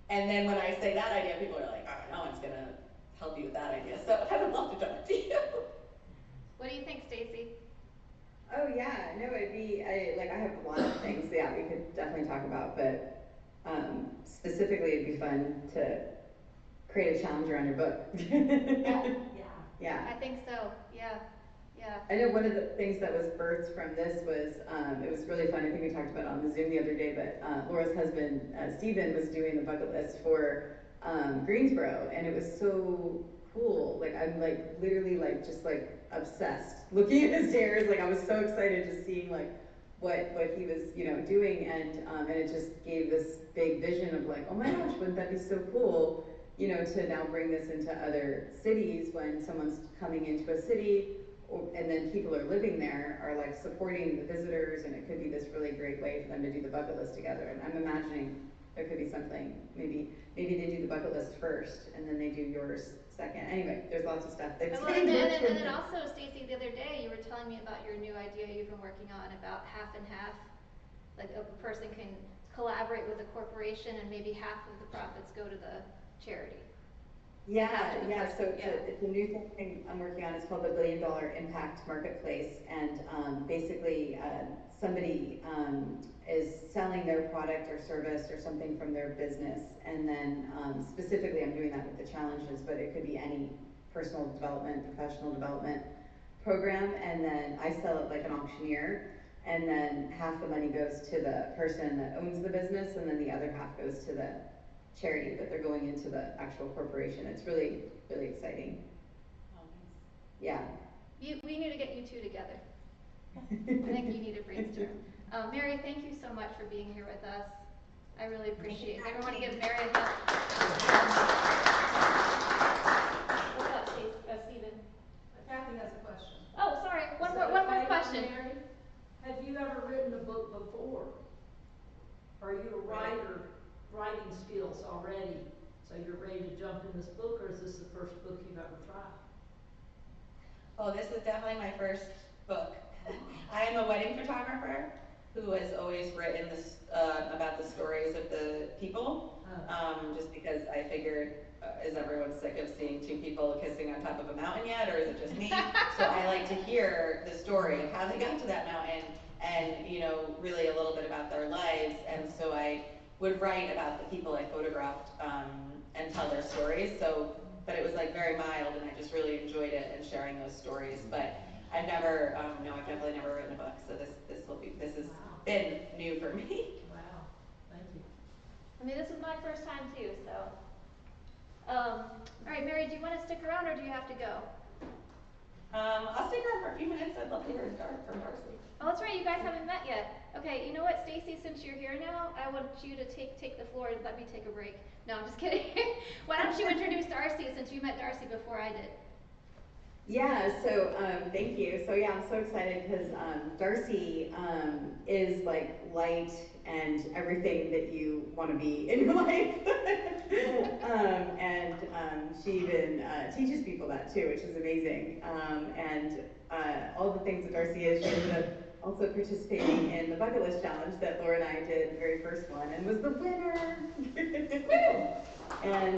And then when I say that idea, people are like, oh, no one's gonna help you with that idea. So I would love to talk to you. What do you think, Stacey? Oh yeah, no, I have a lot of things, yeah, we could definitely talk about, but specifically it'd be fun to create a challenge around your book. Yeah. I think so, yeah. I know one of the things that was birthed from this was, it was really fun, I think we talked about it on the Zoom the other day, but Laura's husband, Stephen, was doing the bucket list for Greensboro, and it was so cool. Like, I'm like, literally like, just like obsessed looking at his stairs. Like, I was so excited just seeing like what he was, you know, doing, and it just gave this big vision of like, oh my gosh, wouldn't that be so cool, you know, to now bring this into other cities when someone's coming into a city, and then people are living there, are like supporting the visitors, and it could be this really great way for them to do the bucket list together. And I'm imagining there could be something, maybe they do the bucket list first, and then they do yours second. Anyway, there's lots of stuff that's and then also, Stacey, the other day you were telling me about your new idea you've been working on about half and half. Like a person can collaborate with a corporation, and maybe half of the profits go to the charity. Yeah. So it's a new thing I'm working on. It's called the $1 Billion Impact Marketplace, and basically somebody is selling their product or service or something from their business, and then specifically I'm doing that with the challenges, but it could be any personal development, professional development program, and then I sell it like an auctioneer, and then half the money goes to the person that owns the business, and then the other half goes to the charity, but they're going into the actual corporation. It's really, really exciting. Yeah. We need to get you two together. I think you need to brainstorm. Mary, thank you so much for being here with us. I really appreciate it. Everyone give Mary a hand. What's up, Stephen? Kathy has a question. Oh, sorry. One more question. Mary, have you ever written a book before? Are you a writer, writing skills already? So you're ready to jump in this book, or is this the first book you've ever tried? Oh, this is definitely my first book. I am a wedding photographer who has always written this about the stories of the people, just because I figured, is everyone sick of seeing two people kissing on top of a mountain yet, or is it just me? So I like to hear the story of how they got to that mountain, and you know, really a little bit about their lives. And so I would write about the people I photographed and tell their stories. So, but it was like very mild, and I just really enjoyed it and sharing those stories. But I've never, no, I've definitely never written a book. So this has been new for me. Wow, thank you. I mean, this is my first time too, so. All right, Mary, do you want to stick around or do you have to go? I'll stick around for a few minutes. I'd love to hear from Darcy. Oh, that's right, you guys haven't met yet. Okay, you know what, Stacey, since you're here now, I want you to take the floor and let me take a break. No, I'm just kidding. Why don't you introduce Darcy, since you met Darcy before I did? Yeah, so thank you. So yeah, I'm so excited because Darcy is like light and everything that you want to be in your life. And she even teaches people that too, which is amazing. And all the things that Darcy is, she ended up also participating in the bucket list challenge that Laura and I did, the very first one, and was the winner. And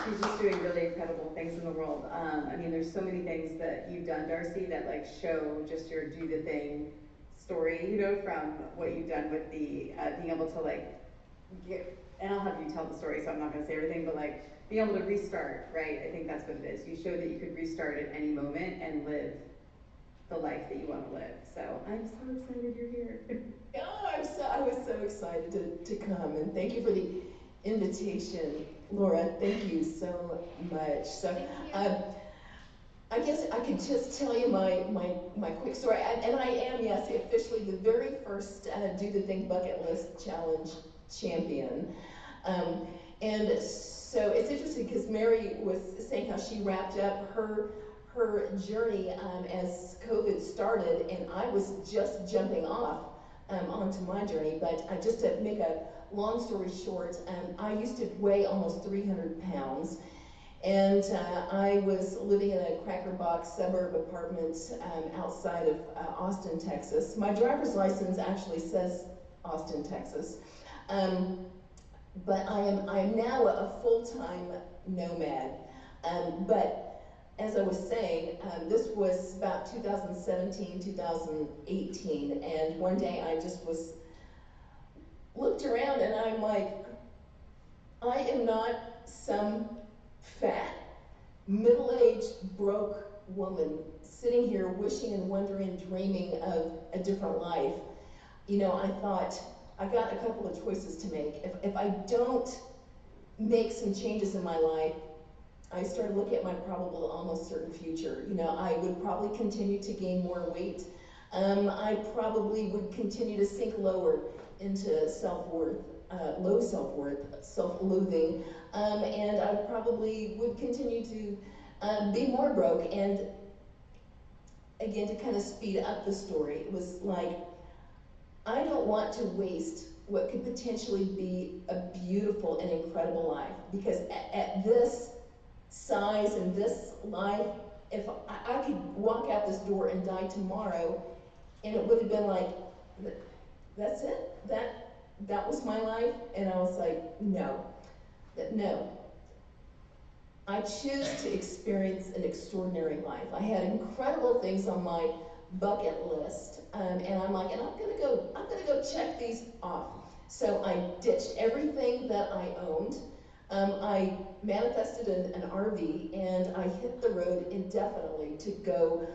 she's just doing really incredible things in the world. I mean, there's so many things that you've done, Darcy, that like show just your do the thing story, you know, from what you've done with the being able to like get, and I'll have you tell the story, so I'm not gonna say everything, but like being able to restart, right? I think that's what it is. You showed that you could restart at any moment and live the life that you want to live. So I'm so excited you're here. Oh, I was so excited to come, and thank you for the invitation, Laura. Thank you so much. So, I guess I could just tell you my quick story, and I am, yes, officially the very first Do the Thing Bucket List Challenge champion. And so it's interesting because Mary was saying how she wrapped up her journey as COVID started, and I was just jumping off onto my journey. But just to make a long story short, I used to weigh almost 300 pounds, and I was living in a cracker box suburb apartment outside of Austin, Texas. My driver's license actually says Austin, Texas, but I am now a full-time nomad. But as I was saying, this was about 2017, 2018, and one day I just looked around and I'm like, I am not some fat, middle-aged, broke woman sitting here wishing and wondering, dreaming of a different life. You know, I thought, I got a couple of choices to make. If I don't make some changes in my life, I started looking at my probable, almost certain future. You know, I would probably continue to gain more weight. I probably would continue to sink lower into self-worth, low self-worth, self-loathing, and I probably would continue to be more broke. And again, to kind of speed up the story, it was like, I don't want to waste what could potentially be a beautiful and incredible life, because at this size and this life, if I could walk out this door and die tomorrow, and it would have been like, that's it, that was my life. And I was like, no. I choose to experience an extraordinary life. I had incredible things on my bucket list, and I'm like, and I'm gonna go check these off. So I ditched everything that I owned. I manifested an RV, and I hit the road indefinitely to go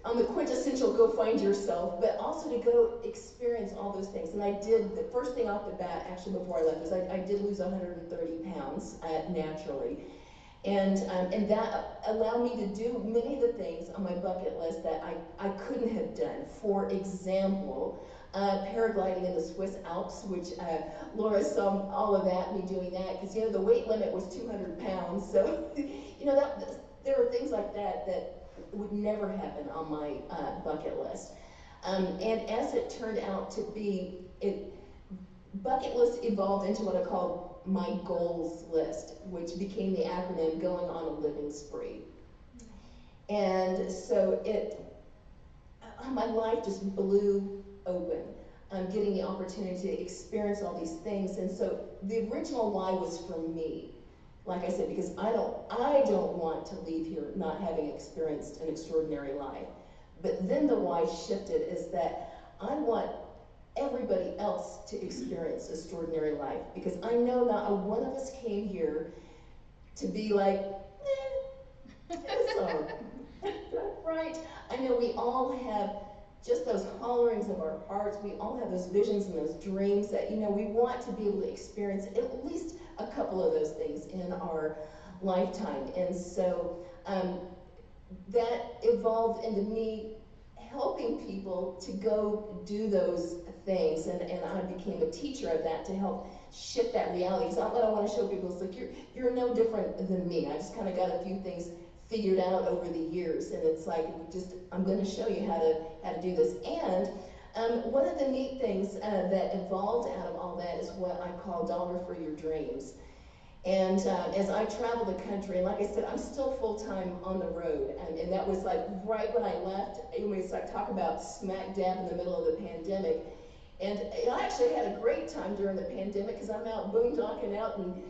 on the quintessential go find yourself, but also to go experience all those things. And I did, the first thing off the bat, actually before I left, is I did lose 130 pounds naturally. And that allowed me to do many of the things on my bucket list that I couldn't have done. For example, paragliding in the Swiss Alps, which Laura saw all of that, me doing that, because the weight limit was 200 pounds. So, there are things like that that would never happen on my bucket list. And as it turned out to be, bucket list evolved into what I call my goals list, which became the acronym Going on a Living Spree. And so my life just blew open. Getting the opportunity to experience all these things. And so the original why was for me. Like I said, because I don't want to leave here not having experienced an extraordinary life. But then the why shifted is that I want everybody else to experience extraordinary life, because I know not one of us came here to be like, it's all right. I know we all have just those hollerings of our hearts. We all have those visions and those dreams that, we want to be able to experience at least a couple of those things in our lifetime. And so that evolved into me helping people to go do those things, and I became a teacher of that to help shift that reality. Because what I want to show people is like, you're no different than me. I just kind of got a few things figured out over the years, and it's like, I'm going to show you how to do this. And one of the neat things that evolved out of all that is what I call Dollar for Your Dreams. And as I travel the country, and like I said, I'm still full-time on the road, and that was like right when I left. We talk about smack dab in the middle of the pandemic. And I actually had a great time during the pandemic, because I'm out boondocking out in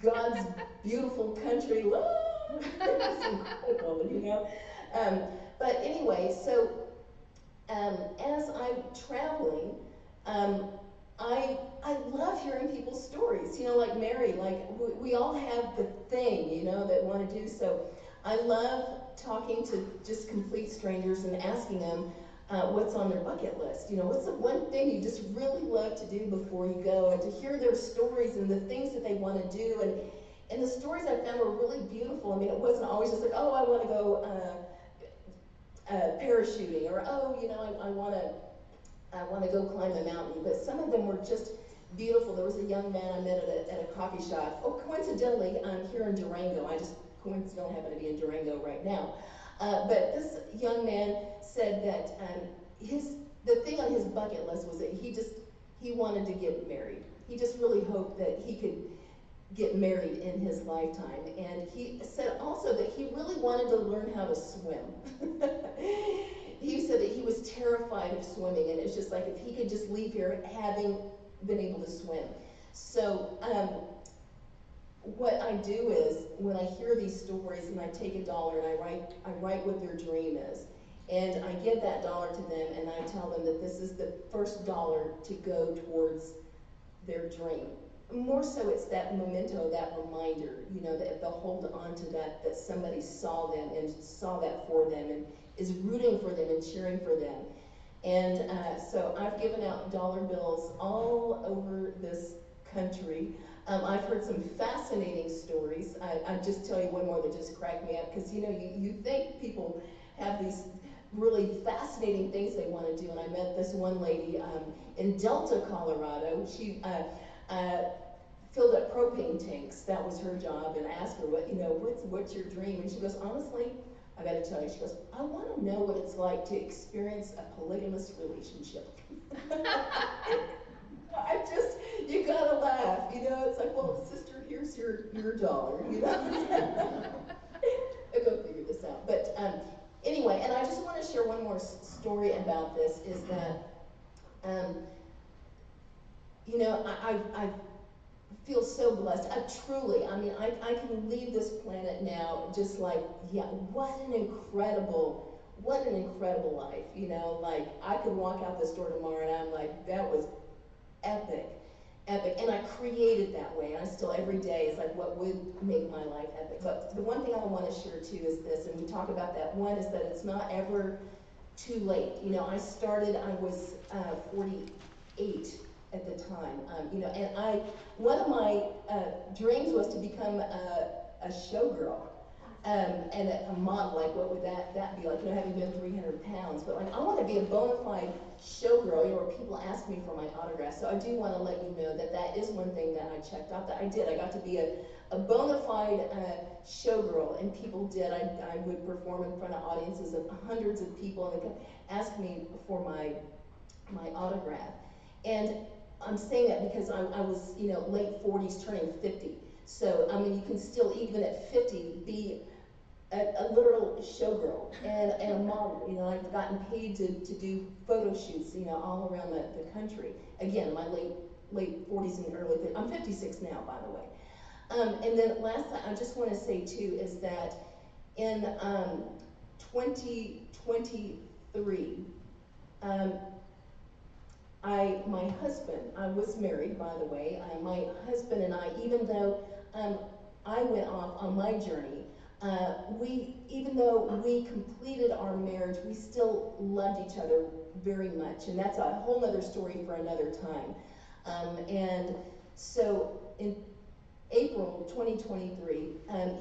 God's beautiful country. It's incredible, But anyway, so as I'm traveling, I love hearing people's stories, like Mary, like we all have the thing, that we want to do. So I love talking to just complete strangers and asking them what's on their bucket list. What's the one thing you just really love to do before you go, and to hear their stories and the things that they want to do. And the stories I found were really beautiful. I mean, it wasn't always just like, oh, I want to go parachuting, or oh, I want to go climb a mountain. But some of them were just beautiful. There was a young man I met at a coffee shop. Oh, coincidentally, I'm here in Durango. I just coincidentally happen to be in Durango right now. But this young man said that the thing on his bucket list was that he wanted to get married. He just really hoped that he could get married in his lifetime. And he said also that he really wanted to learn how to swim. He said that he was terrified of swimming, and it's just like if he could just leave here having been able to swim. So what I do is, when I hear these stories, and I take $1 and I write what their dream is, and I give that $1 to them, and I tell them that this is the first $1 to go towards their dream. More so, it's that memento, that reminder, that they'll hold on to that somebody saw them and saw that for them and is rooting for them and cheering for them. And so I've given out dollar bills all over this country. I've heard some fascinating stories. I'll just tell you one more that just cracked me up, because you think people have these really fascinating things they want to do. And I met this one lady in Delta, Colorado. She filled up propane tanks. That was her job. And I asked her, what's your dream? And she goes, honestly, I got to tell you, she goes, I want to know what it's like to experience a polygamous relationship. You gotta laugh, it's like, well, sister, here's your $1, I'll go figure this out. But anyway, and I just want to share one more story about this, is that, I feel so blessed. I can leave this planet now just like, what an incredible life, like I could walk out this door tomorrow and I'm like, that was epic, and I created that way, and I still every day is like, what would make my life epic? But the one thing I want to share too is this, and we talk about that. One is that it's not ever too late. I was 48 at the time, and one of my dreams was to become a showgirl. And a model, like what would that be like? You know, having been 300 pounds, but like I want to be a bona fide showgirl, you know, where people ask me for my autograph. So I do want to let you know that that is one thing that I checked off that I did. I got to be a bona fide showgirl, and people did. I would perform in front of audiences of hundreds of people, and they could ask me for my autograph. And I'm saying that because I was, you know, late 40s turning 50. So, I mean, you can still, even at 50, be a literal showgirl and a model. You know, I've gotten paid to do photo shoots, you know, all around the country. Again, my late 40s and early 50s. I'm 56 now, by the way. And then last, I just want to say too is that in 2023, my husband, I was married, by the way. My husband and I, even though I went off on my journey, even though we completed our marriage, we still loved each other very much, and that's a whole other story for another time. And so in April 2023,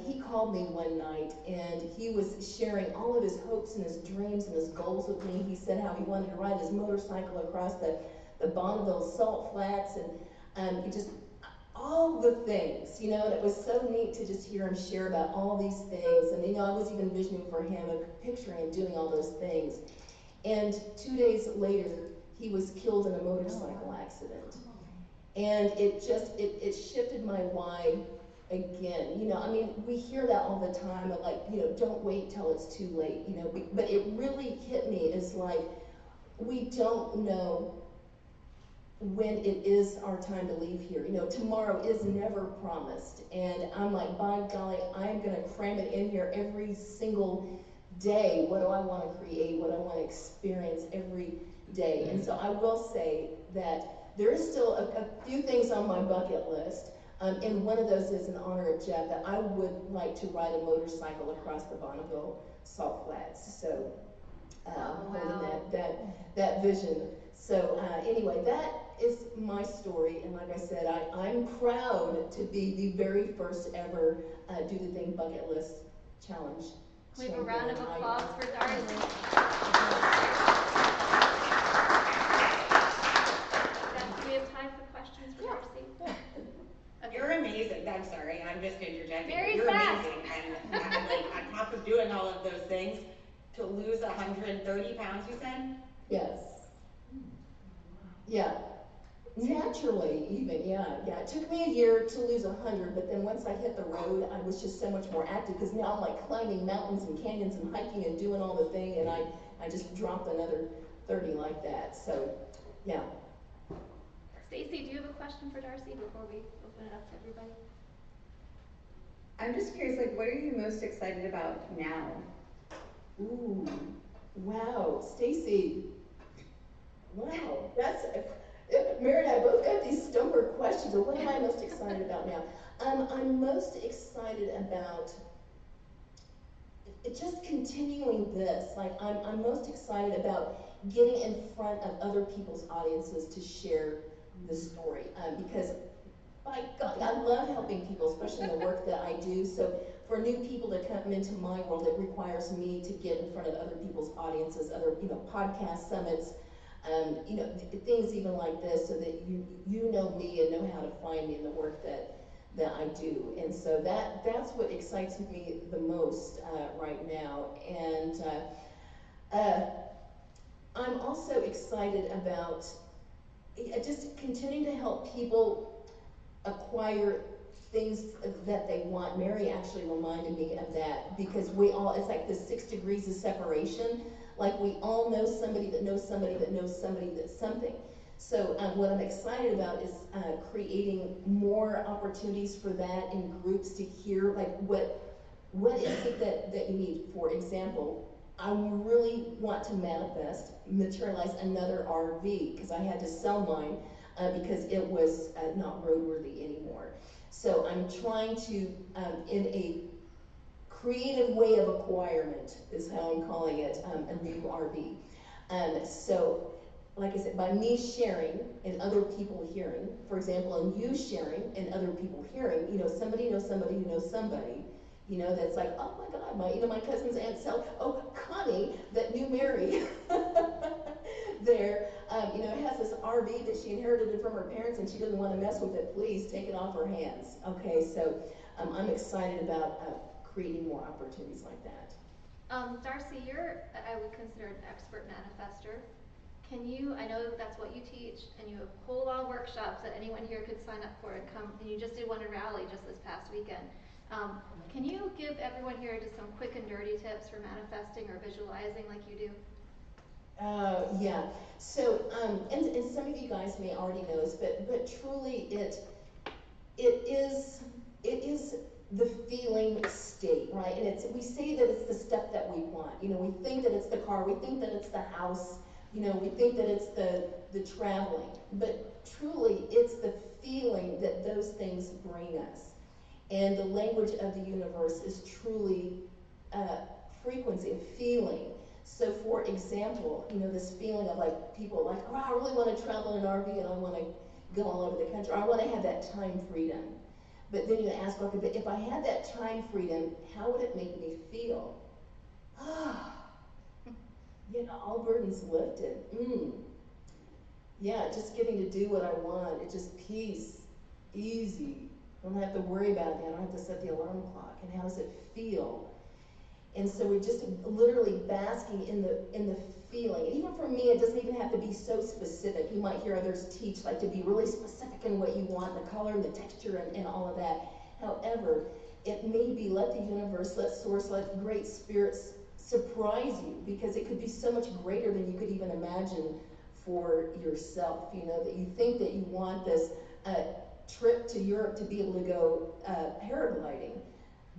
he called me one night, and he was sharing all of his hopes and his dreams and his goals with me. He said how he wanted to ride his motorcycle across the Bonneville Salt Flats, and just all the things, you know, and it was so neat to just hear him share about all these things. And, you know, I was even visioning for him, picturing him doing all those things. And 2 days later, he was killed in a motorcycle accident. And it shifted my why again. You know, I mean, we hear that all the time, but like, you know, don't wait till it's too late, you know, but it really hit me as like, we don't know when it is our time to leave here. You know, tomorrow is never promised. And I'm like, by golly, I'm gonna cram it in here every single day. What do I want to create? What do I want to experience every day? And so I will say that there is still a few things on my bucket list. And one of those is in honor of Jeff, that I would like to ride a motorcycle across the Bonneville Salt Flats. So holding that vision. So anyway, that is my story, and like I said, I'm proud to be the very first ever Do the Thing Bucket List Challenge. We have a round of applause for Darcy. Do we have time for questions for Darcy? Okay. You're amazing. I'm sorry, I'm just interjecting. Very You're fast. amazing, and like on top of doing all of those things, to lose 130 pounds, you said? Yes. Yeah. Naturally, even, yeah. It took me a year to lose 100, but then once I hit the road, I was just so much more active, because now I'm like climbing mountains and canyons and hiking and doing all the thing, and I just dropped another 30 like that. So, yeah. Stacey, do you have a question for Darcy before we open it up to everybody? I'm just curious, like, what are you most excited about now? Ooh, wow, Stacey. Wow, that's, Mary and I both got these stumper questions. So what am I most excited about now? I'm most excited about just continuing this. Like, I'm most excited about getting in front of other people's audiences to share the story. Because, by God, I love helping people, especially in the work that I do. So for new people to come into my world, it requires me to get in front of other people's audiences, other, you know, podcast summits, you know, things even like this, so that you know me and know how to find me in the work that I do. And so that's what excites me the most right now. And I'm also excited about just continuing to help people acquire things that they want. Mary actually reminded me of that, because we all, it's like the 6 degrees of separation. Like, we all know somebody that knows somebody that knows somebody that's something. So what I'm excited about is creating more opportunities for that in groups, to hear like what is it that you need. For example, I really want to materialize another RV, because I had to sell mine because it was not roadworthy anymore. So I'm trying to, in a creative way of acquirement, is how I'm calling it, a new RV. So like I said, by me sharing and other people hearing, for example, and you sharing and other people hearing, you know, somebody knows somebody who knows somebody, you know, that's like, oh my God, my cousin's Aunt Sally, oh, Connie, that knew Mary, there, you know, has this RV that she inherited from her parents and she doesn't want to mess with it. Please take it off her hands. Okay, so I'm excited about creating more opportunities like that. Darcy, you're, I would consider an expert manifester. Can you, I know that's what you teach, and you have a whole lot of workshops that anyone here could sign up for and come, and you just did one in Raleigh just this past weekend. Can you give everyone here just some quick and dirty tips for manifesting or visualizing like you do? Yeah, so, and some of you guys may already know this, but truly it is the feeling state, right? And we say that it's the stuff that we want. You know, we think that it's the car, we think that it's the house, you know, we think that it's the traveling, but truly it's the feeling that those things bring us. And the language of the universe is truly frequency, a feeling. So for example, you know, this feeling of like people like, oh, I really want to travel in an RV and I want to go all over the country. I want to have that time freedom. But then you ask, okay, but if I had that time freedom, how would it make me feel? You know, all burdens lifted. Yeah, just getting to do what I want. It's just peace, easy. I don't have to worry about it. I don't have to set the alarm clock. And how does it feel? And so we're just literally basking in the feeling. And even for me, it doesn't even have to be so specific. You might hear others teach, like to be really specific in what you want, the color and the texture and all of that. However, it may be let the universe, let source, let great spirits surprise you, because it could be so much greater than you could even imagine for yourself. You know, that you think that you want this trip to Europe to be able to go paragliding,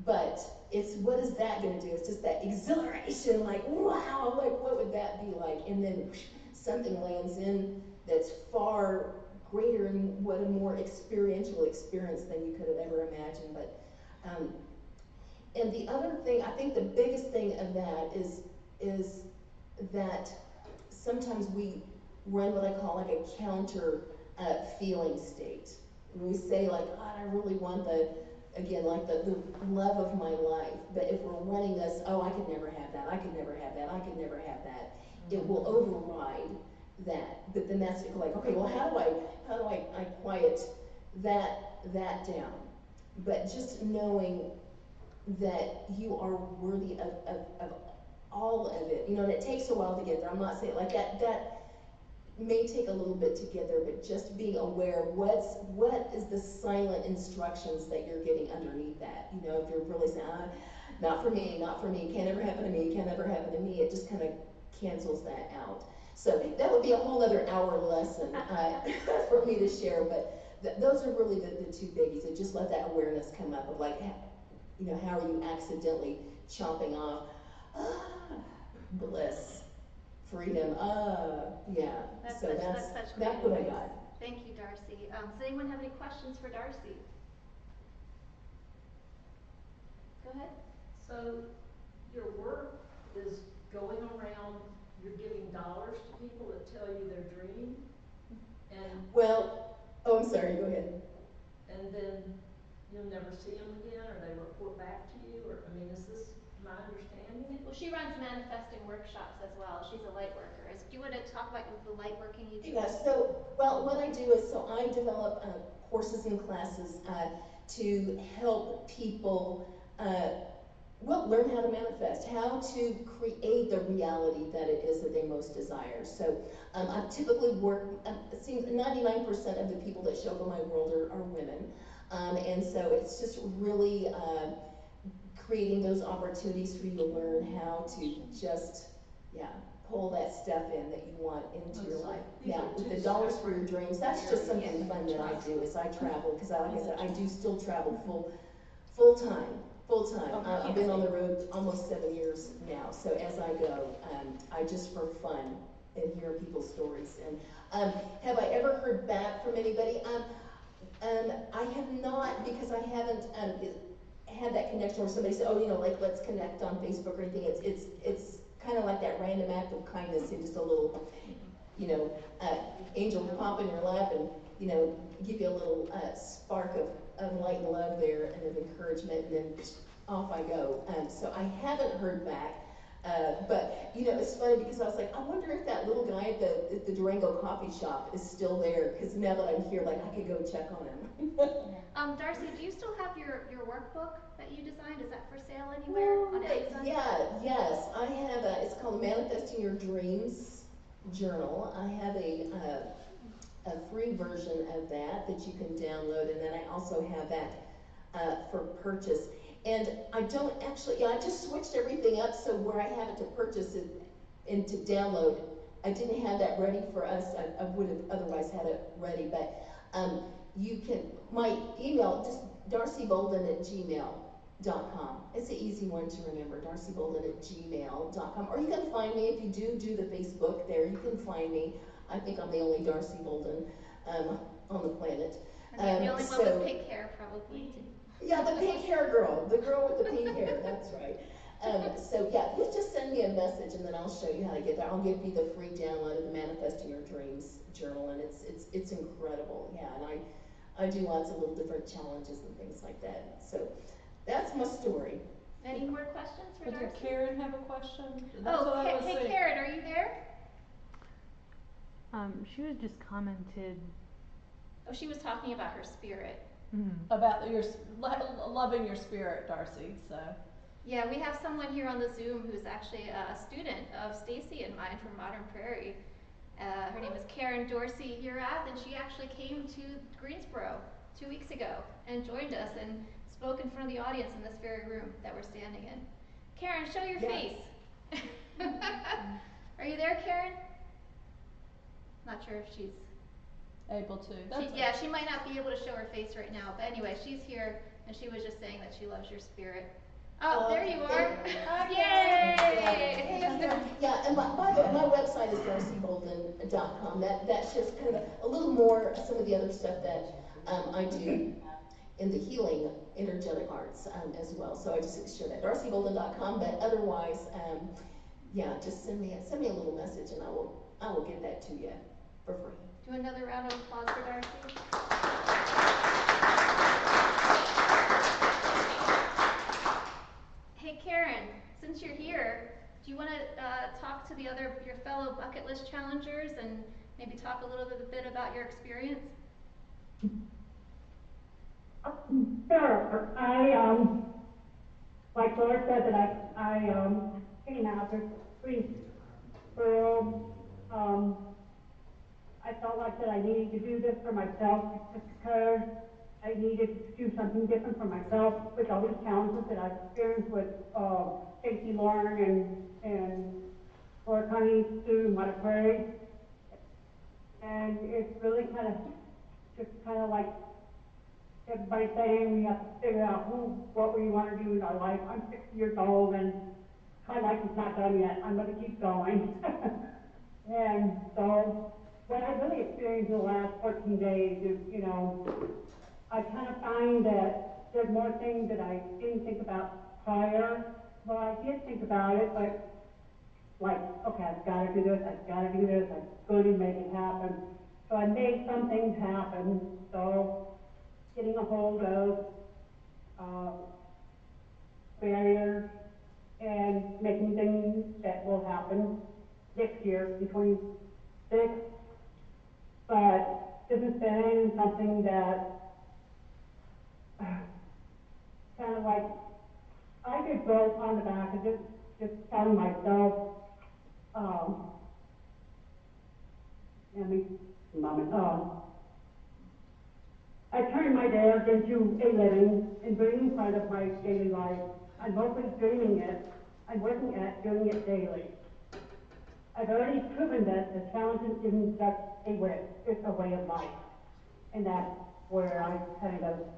but it's, what is that going to do? It's just that exhilaration, like, wow, like, what would that be like? And then whoosh, something lands in that's far greater and what a more experiential experience than you could have ever imagined. But and the other thing, I think the biggest thing of that is that sometimes we run what I call like a counter feeling state. And we say like, God, I really want the love of my life. But if we're running this, oh, I could never have that, I could never have that, I could never have that, it will override that. But then that's like, okay, well, how do I quiet that down? But just knowing that you are worthy of all of it, you know, and it takes a while to get there. I'm not saying like that may take a little bit to get there, but just being aware what is the silent instructions that you're getting underneath that. You know, if you're really saying, not for me, not for me, can't ever happen to me, can't ever happen to me, it just kind of cancels that out. So that would be a whole other hour lesson for me to share, but those are really the two biggies. So just let that awareness come up of like, you know, how are you accidentally chopping off bliss, freedom, yeah. That's So such great that's what I advice. got. Thank you, Darcy. Does anyone have any questions for Darcy? Go ahead. So your work is going around, you're giving dollars to people that tell you their dream, and Well, oh, I'm sorry, go ahead. and then you'll never see them again, or they report back to you, or, I mean, is this my understanding? Well, she runs manifesting workshops as well. She's a light worker. Do you want to talk about the light working you do? Yeah, so, well, what I do is, so I develop courses and classes to help people, well, learn how to manifest, how to create the reality that it is that they most desire. So I typically work, it seems 99% of the people that show up in my world are women. And so it's just really creating those opportunities for you to learn how to just, pull that stuff in that you want into your life. Now, with the dollars for your dreams, that's just something fun that I do as I travel, because like I said, I do still travel full time. I've been on the road almost 7 years now, so as I go, I just for fun and hear people's stories. And have I ever heard back from anybody? I have not, because I haven't had that connection where somebody said, oh, you know, like, let's connect on Facebook or anything. It's kind of like that random act of kindness and just a little you know, angel pop in your lap and, you know, give you a little spark of light and love there and of encouragement, and then off I go. So I haven't heard back. But, you know, it's funny because I was like, I wonder if that little guy at the Durango coffee shop is still there, because now that I'm here, like, I could go check on him. Darcy, do you still have your workbook that you designed? Is that for sale anywhere on Amazon? Yes, I have it's called Manifesting Your Dreams Journal. I have a free version of that you can download, and then I also have that for purchase. And I don't actually, I just switched everything up so where I have it to purchase it and to download, I didn't have that ready for us. I would have otherwise had it ready, but you can, my email, just darcybolden@gmail.com. It's an easy one to remember, darcybolden@gmail.com. Or you can find me, if you do the Facebook there, you can find me. I think I'm the only Darcy Bolden on the planet. And the only one with pink hair, probably. Yeah, the pink hair girl, the girl with the pink hair, that's right. So yeah, you just send me a message and then I'll show you how to get there. I'll give you the free download of the Manifesting Your Dreams journal, and it's incredible. Yeah, and I do lots of little different challenges and things like that. So that's my story. Any more questions for Darcy? Did Karen have a question? Hey Karen, are you there? She was just commented. Oh, she was talking about her spirit. About your loving your spirit, Darcy. So yeah, we have someone here on the Zoom who's actually a student of Stacey and mine from Modern Prairie. Her name is Karen Dorsey Hirath, and she actually came to Greensboro 2 weeks ago and joined us and spoke in front of the audience in this very room that we're standing in. Karen, show your face. Are you there, Karen? Not sure if she's able to. She might not be able to show her face right now, but anyway, she's here, and she was just saying that she loves your spirit. Oh, there you are. Yay! Yeah, and by the way, my website is darcybolden.com. That's just kind of a little more some of the other stuff that I do in the healing energetic arts as well. So I just share that, darcybolden.com. But otherwise, yeah, just send me a little message, and I will get that to you for free. Do another round of applause for Darcy. Hey Karen, since you're here, do you want to talk to your fellow bucket list challengers and maybe talk a little bit about your experience? Sure. Like Laura said, that I came out of Greensboro. I felt like that I needed to do this for myself because I needed to do something different for myself with all these challenges that I've experienced with Stacey Lauren and Laura Carney through Modern Prairie. And it's really kind of like everybody saying we have to figure out what we want to do in our life. I'm 60 years old and my life is not done yet. I'm going to keep going. And so what I really experienced in the last 14 days is, you know, I kind of find that there's more things that I didn't think about prior. Well, I did think about it, but like, okay, I've got to do this, I'm going to make it happen. So I made some things happen. So getting a hold of barriers and making things that will happen next year in 26. But this has been something that kind of like, I get broke on the back of just telling myself, I turned my dares into a living and bringing part of my daily life. I'm mostly dreaming it, I'm working at doing it daily. I've already proven that the challenge isn't just a wish, it's a way of life. And that's where I kind of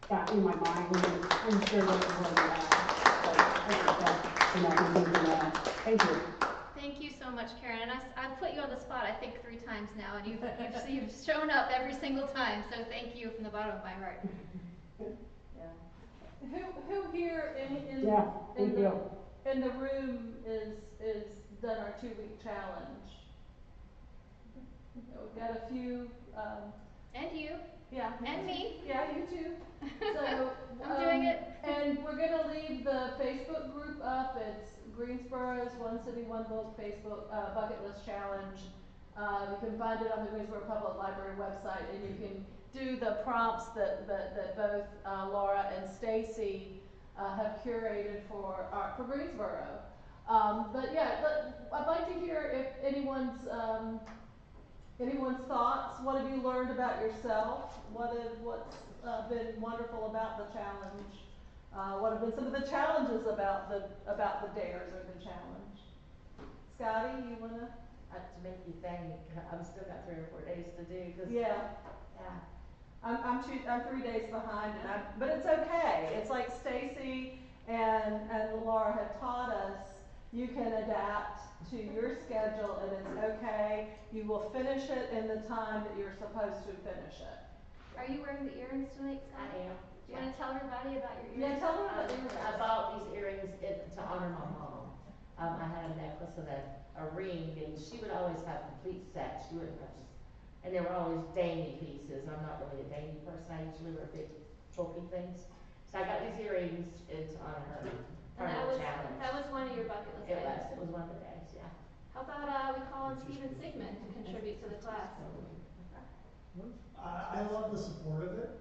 got in my mind, and I'm sure that it's going to that. Thank you. Thank you so much, Karen. And I've put you on the spot, I think, 3 times now, and you've shown up every single time. So thank you from the bottom of my heart. Yeah. Who here in the room is done our 2-week challenge? We've got a few, And you, yeah. and me. Yeah, you too. So, I'm doing it. And we're gonna leave the Facebook group up. It's Greensboro's One City, One Book Facebook, Bucket List Challenge. You can find it on the Greensboro Public Library website, and you can do the prompts that both Laura and Stacey have curated for Greensboro. But yeah, I'd like to hear if anyone's thoughts. What have you learned about yourself? What's been wonderful about the challenge? What have been some of the challenges about the dares or the challenge? Scotty, you wanna? To make you think, I've still got 3 or 4 days to do. Cause Yeah. Yeah. I'm 3 days behind, but it's okay. It's like Stacey and Laura have taught us. You can adapt to your schedule, and it's okay. You will finish it in the time that you're supposed to finish it. Are you wearing the earrings tonight, Scott? I am. Do you want to tell everybody about your Yeah, earrings? tell them about the earrings. I bought these earrings to honor my mom. I had a necklace and a ring, and she would always have complete sets. She wouldn't have just, and they were always dainty pieces. I'm not really a dainty person. I usually wear big, bulky things. So I got these earrings to honor her. And that was one of your bucket list items. It was one of the days, yeah. How about we call on Stephen Sigmund to contribute to the class? I love the support of it.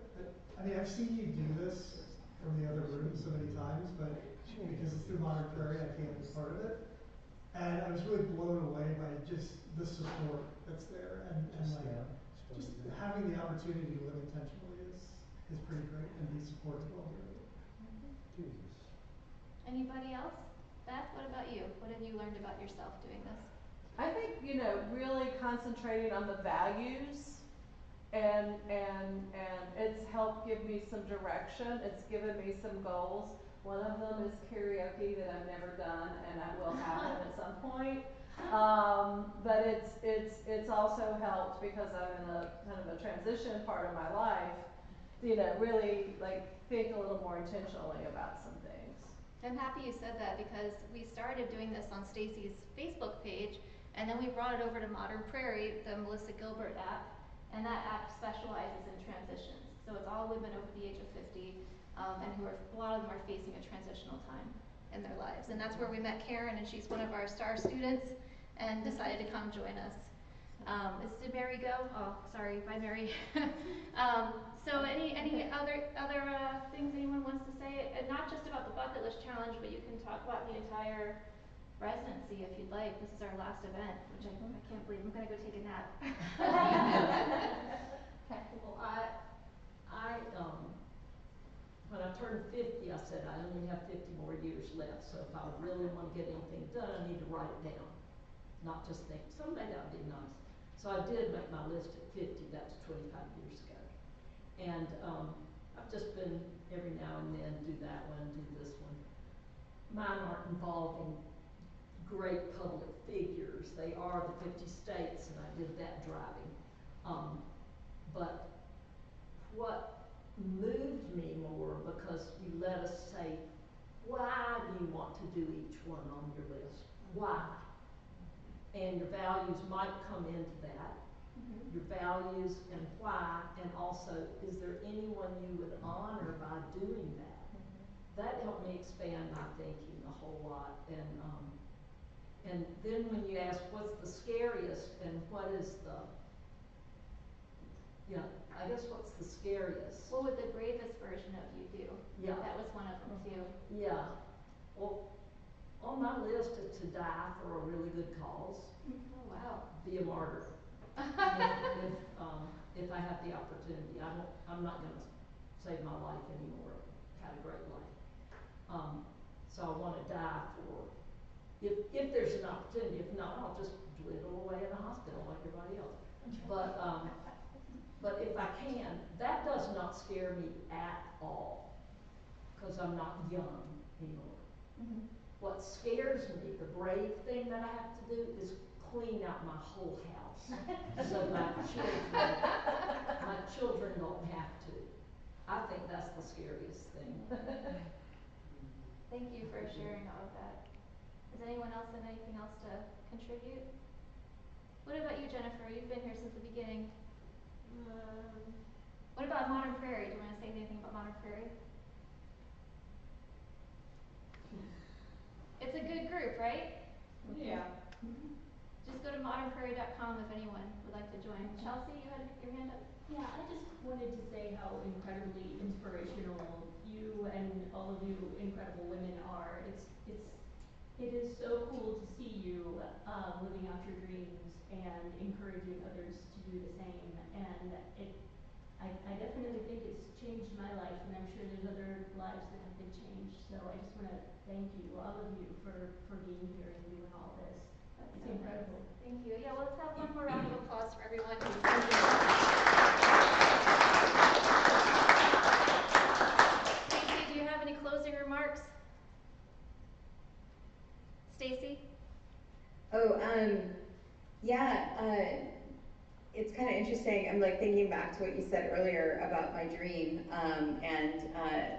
I mean, I've seen you do this from the other room so many times, but because it's through Modern Prairie, I can't be part of it. And I was really blown away by just the support that's there, and like just having the opportunity to live intentionally is pretty great, and be supportive of it. Anybody else? Beth, what about you? What have you learned about yourself doing this? I think, really concentrating on the values, and it's helped give me some direction. It's given me some goals. One of them is karaoke that I've never done, and that will happen at some point. But it's also helped because I'm in a kind of a transition part of my life, really like think a little more intentionally about some things. I'm happy you said that because we started doing this on Stacey's Facebook page, and then we brought it over to Modern Prairie, the Melissa Gilbert app, and that app specializes in transitions. So it's all women over the age of 50, and a lot of them are facing a transitional time in their lives. And that's where we met Karen, and she's one of our star students, and decided to come join us. Did Mary go? Oh, sorry, bye Mary. So any other things anyone wants to say? And not just about the bucket list challenge, but you can talk about the entire residency if you'd like. This is our last event, which I can't believe. I'm gonna go take a nap. Okay, well, I when I turned 50, I said I only have 50 more years left, so if I really want to get anything done, I need to write it down, not just think, someday that would be nice. So I did make my list at 50, that was 25 years ago. And I've just been, every now and then, do that one, do this one. Mine aren't involving great public figures. They are the 50 states, and I did that driving. But what moved me more, because you let us say, why do you want to do each one on your list? Why? And your values might come into that. Your values and why, and also, is there anyone you would honor by doing that? That helped me expand my thinking a whole lot. And then when you ask what's the scariest and what is the, I guess what's the scariest? What would the bravest version of you do? Yeah. That was one of them too. Yeah. Well, on my list is to die for a really good cause. Oh wow. Be a martyr. If I have the opportunity. I'm not going to save my life anymore. I've had a great life. So I want to die for, if there's an opportunity. If not, I'll just dwindle away in the hospital like everybody else. But if I can, that does not scare me at all, because I'm not young anymore. What scares me, the brave thing that I have to do, is clean out my whole house so my children don't have to. I think that's the scariest thing. Thank you for sharing all of that. Does anyone else have anything else to contribute? What about you, Jennifer? You've been here since the beginning. What about Modern Prairie? Do you want to say anything about Modern Prairie? It's a good group, right? Yeah. Just go to modernprairie.com if anyone would like to join. Chelsea, you had your hand up? Yeah, I just wanted to say how incredibly inspirational you and all of you incredible women are. It is so cool to see you living out your dreams and encouraging others to do the same. And I definitely think it's changed my life, and I'm sure there's other lives that have been changed. So I just want to thank you, all of you, for being here and doing all this. It's incredible. Thank you. Yeah, well, let's have one more round of applause for everyone. Stacey, do you have any closing remarks? Stacey? Oh, yeah, it's kind of interesting. I'm like thinking back to what you said earlier about my dream, and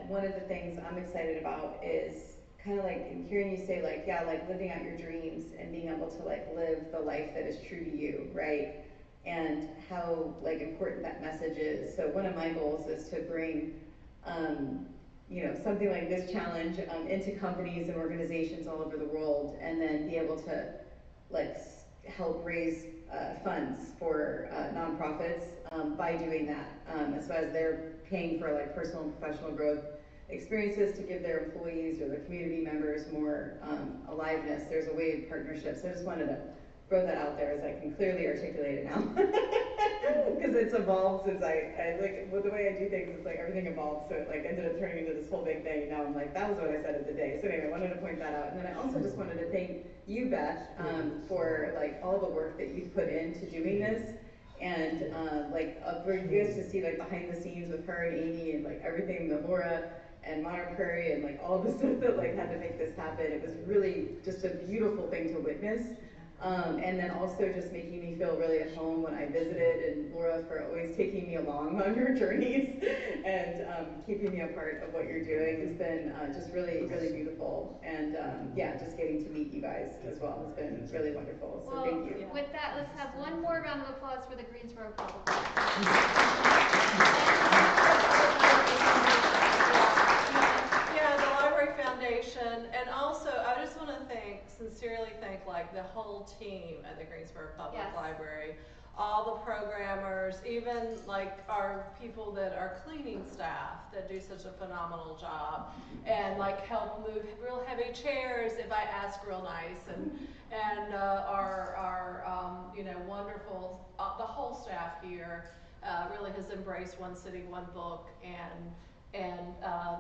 one of the things I'm excited about is kind of like hearing you say like, yeah, like living out your dreams and being able to like live the life that is true to you, right? And how like important that message is. So one of my goals is to bring, you know, something like this challenge into companies and organizations all over the world, and then be able to like help raise funds for nonprofits by doing that, as well as they're paying for like personal and professional growth experiences to give their employees or their community members more aliveness. There's a way of partnerships. So I just wanted to throw that out there as I can clearly articulate it now. Because it's evolved since I like, with the way I do things, it's like everything evolved, so it like ended up turning into this whole big thing, and now I'm like, that was what I said of the day. So anyway, I wanted to point that out. And then I also just wanted to thank you, Beth, for like all the work that you've put into doing this. And like for you guys to see like behind the scenes with her and Amy and like everything, the Laura and Modern Prairie and like all the stuff that like had to make this happen. It was really just a beautiful thing to witness. And then also just making me feel really at home when I visited, and Laura for always taking me along on your journeys and keeping me a part of what you're doing has been just really, really beautiful. And yeah, just getting to meet you guys as well has been really wonderful. So well, thank you. With that, let's have one more round of applause for the Greensboro Public. Yeah, the Library Foundation, and also I just want to sincerely thank like the whole team at the Greensboro Public Library, all the programmers, even like our people that are cleaning staff that do such a phenomenal job, and like help move real heavy chairs if I ask real nice, and our you know, wonderful, the whole staff here really has embraced One City, One Book, and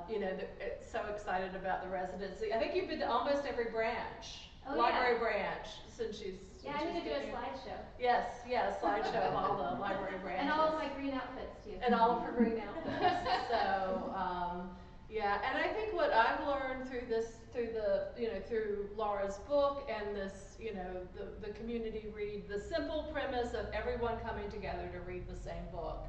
you know, it's so excited about the residency. I think you've been to almost every branch, library branch, since she's. Yeah, I need to do a slideshow. Yes, a slideshow of all the library branches. And all of my green outfits too. And all of her green outfits. So, yeah, and I think what I've learned through through Laura's book and this, you know, the community read, the simple premise of everyone coming together to read the same book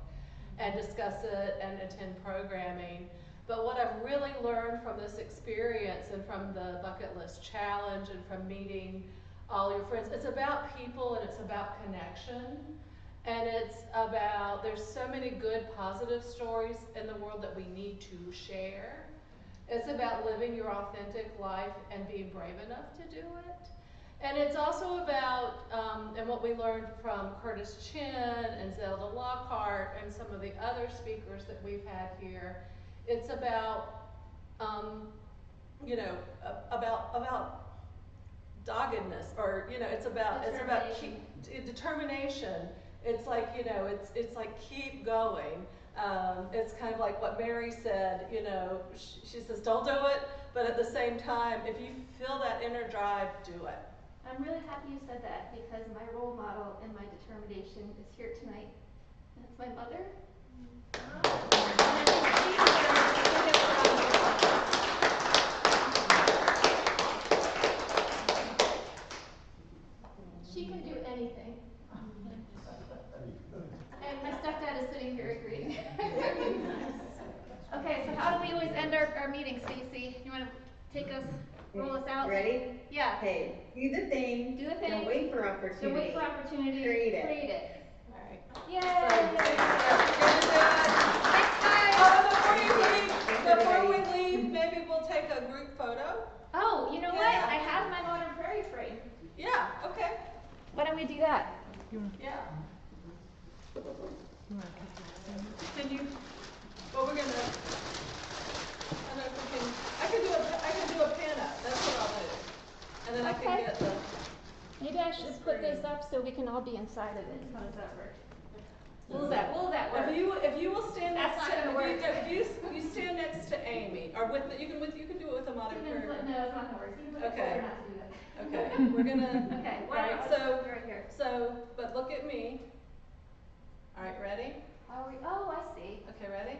and discuss it and attend programming. But what I've really learned from this experience and from the bucket list challenge and from meeting all your friends, it's about people and it's about connection. And it's about, there's so many good positive stories in the world that we need to share. It's about living your authentic life and being brave enough to do it. And it's also about, and what we learned from Curtis Chin and Zelda Lockhart and some of the other speakers that we've had here, it's about, you know, about doggedness, or, you know, it's about determination. It's like, you know, it's like keep going. It's kind of like what Mary said, you know, she says, don't do it, but at the same time, if you feel that inner drive, do it. I'm really happy you said that, because my role model in my determination is here tonight. That's my mother. She can do anything. And my stepdad is sitting here agreeing. Okay, so how do we always end our meeting, Stacey? You want to take us? roll us out. Ready? Yeah. Okay, do the thing. Do the thing. Don't wait for opportunity. Don't wait for opportunity. Create it. Create it. All right. Yay! Thanks, guys. Before we leave, maybe we'll take a group photo. Oh, you know what? Yeah. I have my Modern Prairie frame. Yeah, okay. Why don't we do that? Yeah. Can you, well, we're gonna, I don't know if we can, I can do a pin up, that's what I'll do. And then I can Okay. get the, Maybe I should put this up so we can all be inside of it. How does that work? Will that work? if you will stand That's next not to, gonna work. if you stand next to Amy, or you can do it with a Modern No, Prairie. it's not gonna work. You can put Okay. it not to do that. Okay, we're gonna, Okay, right, I'll so, be right here. but look at me. All right, ready? Oh, I see. Okay, ready?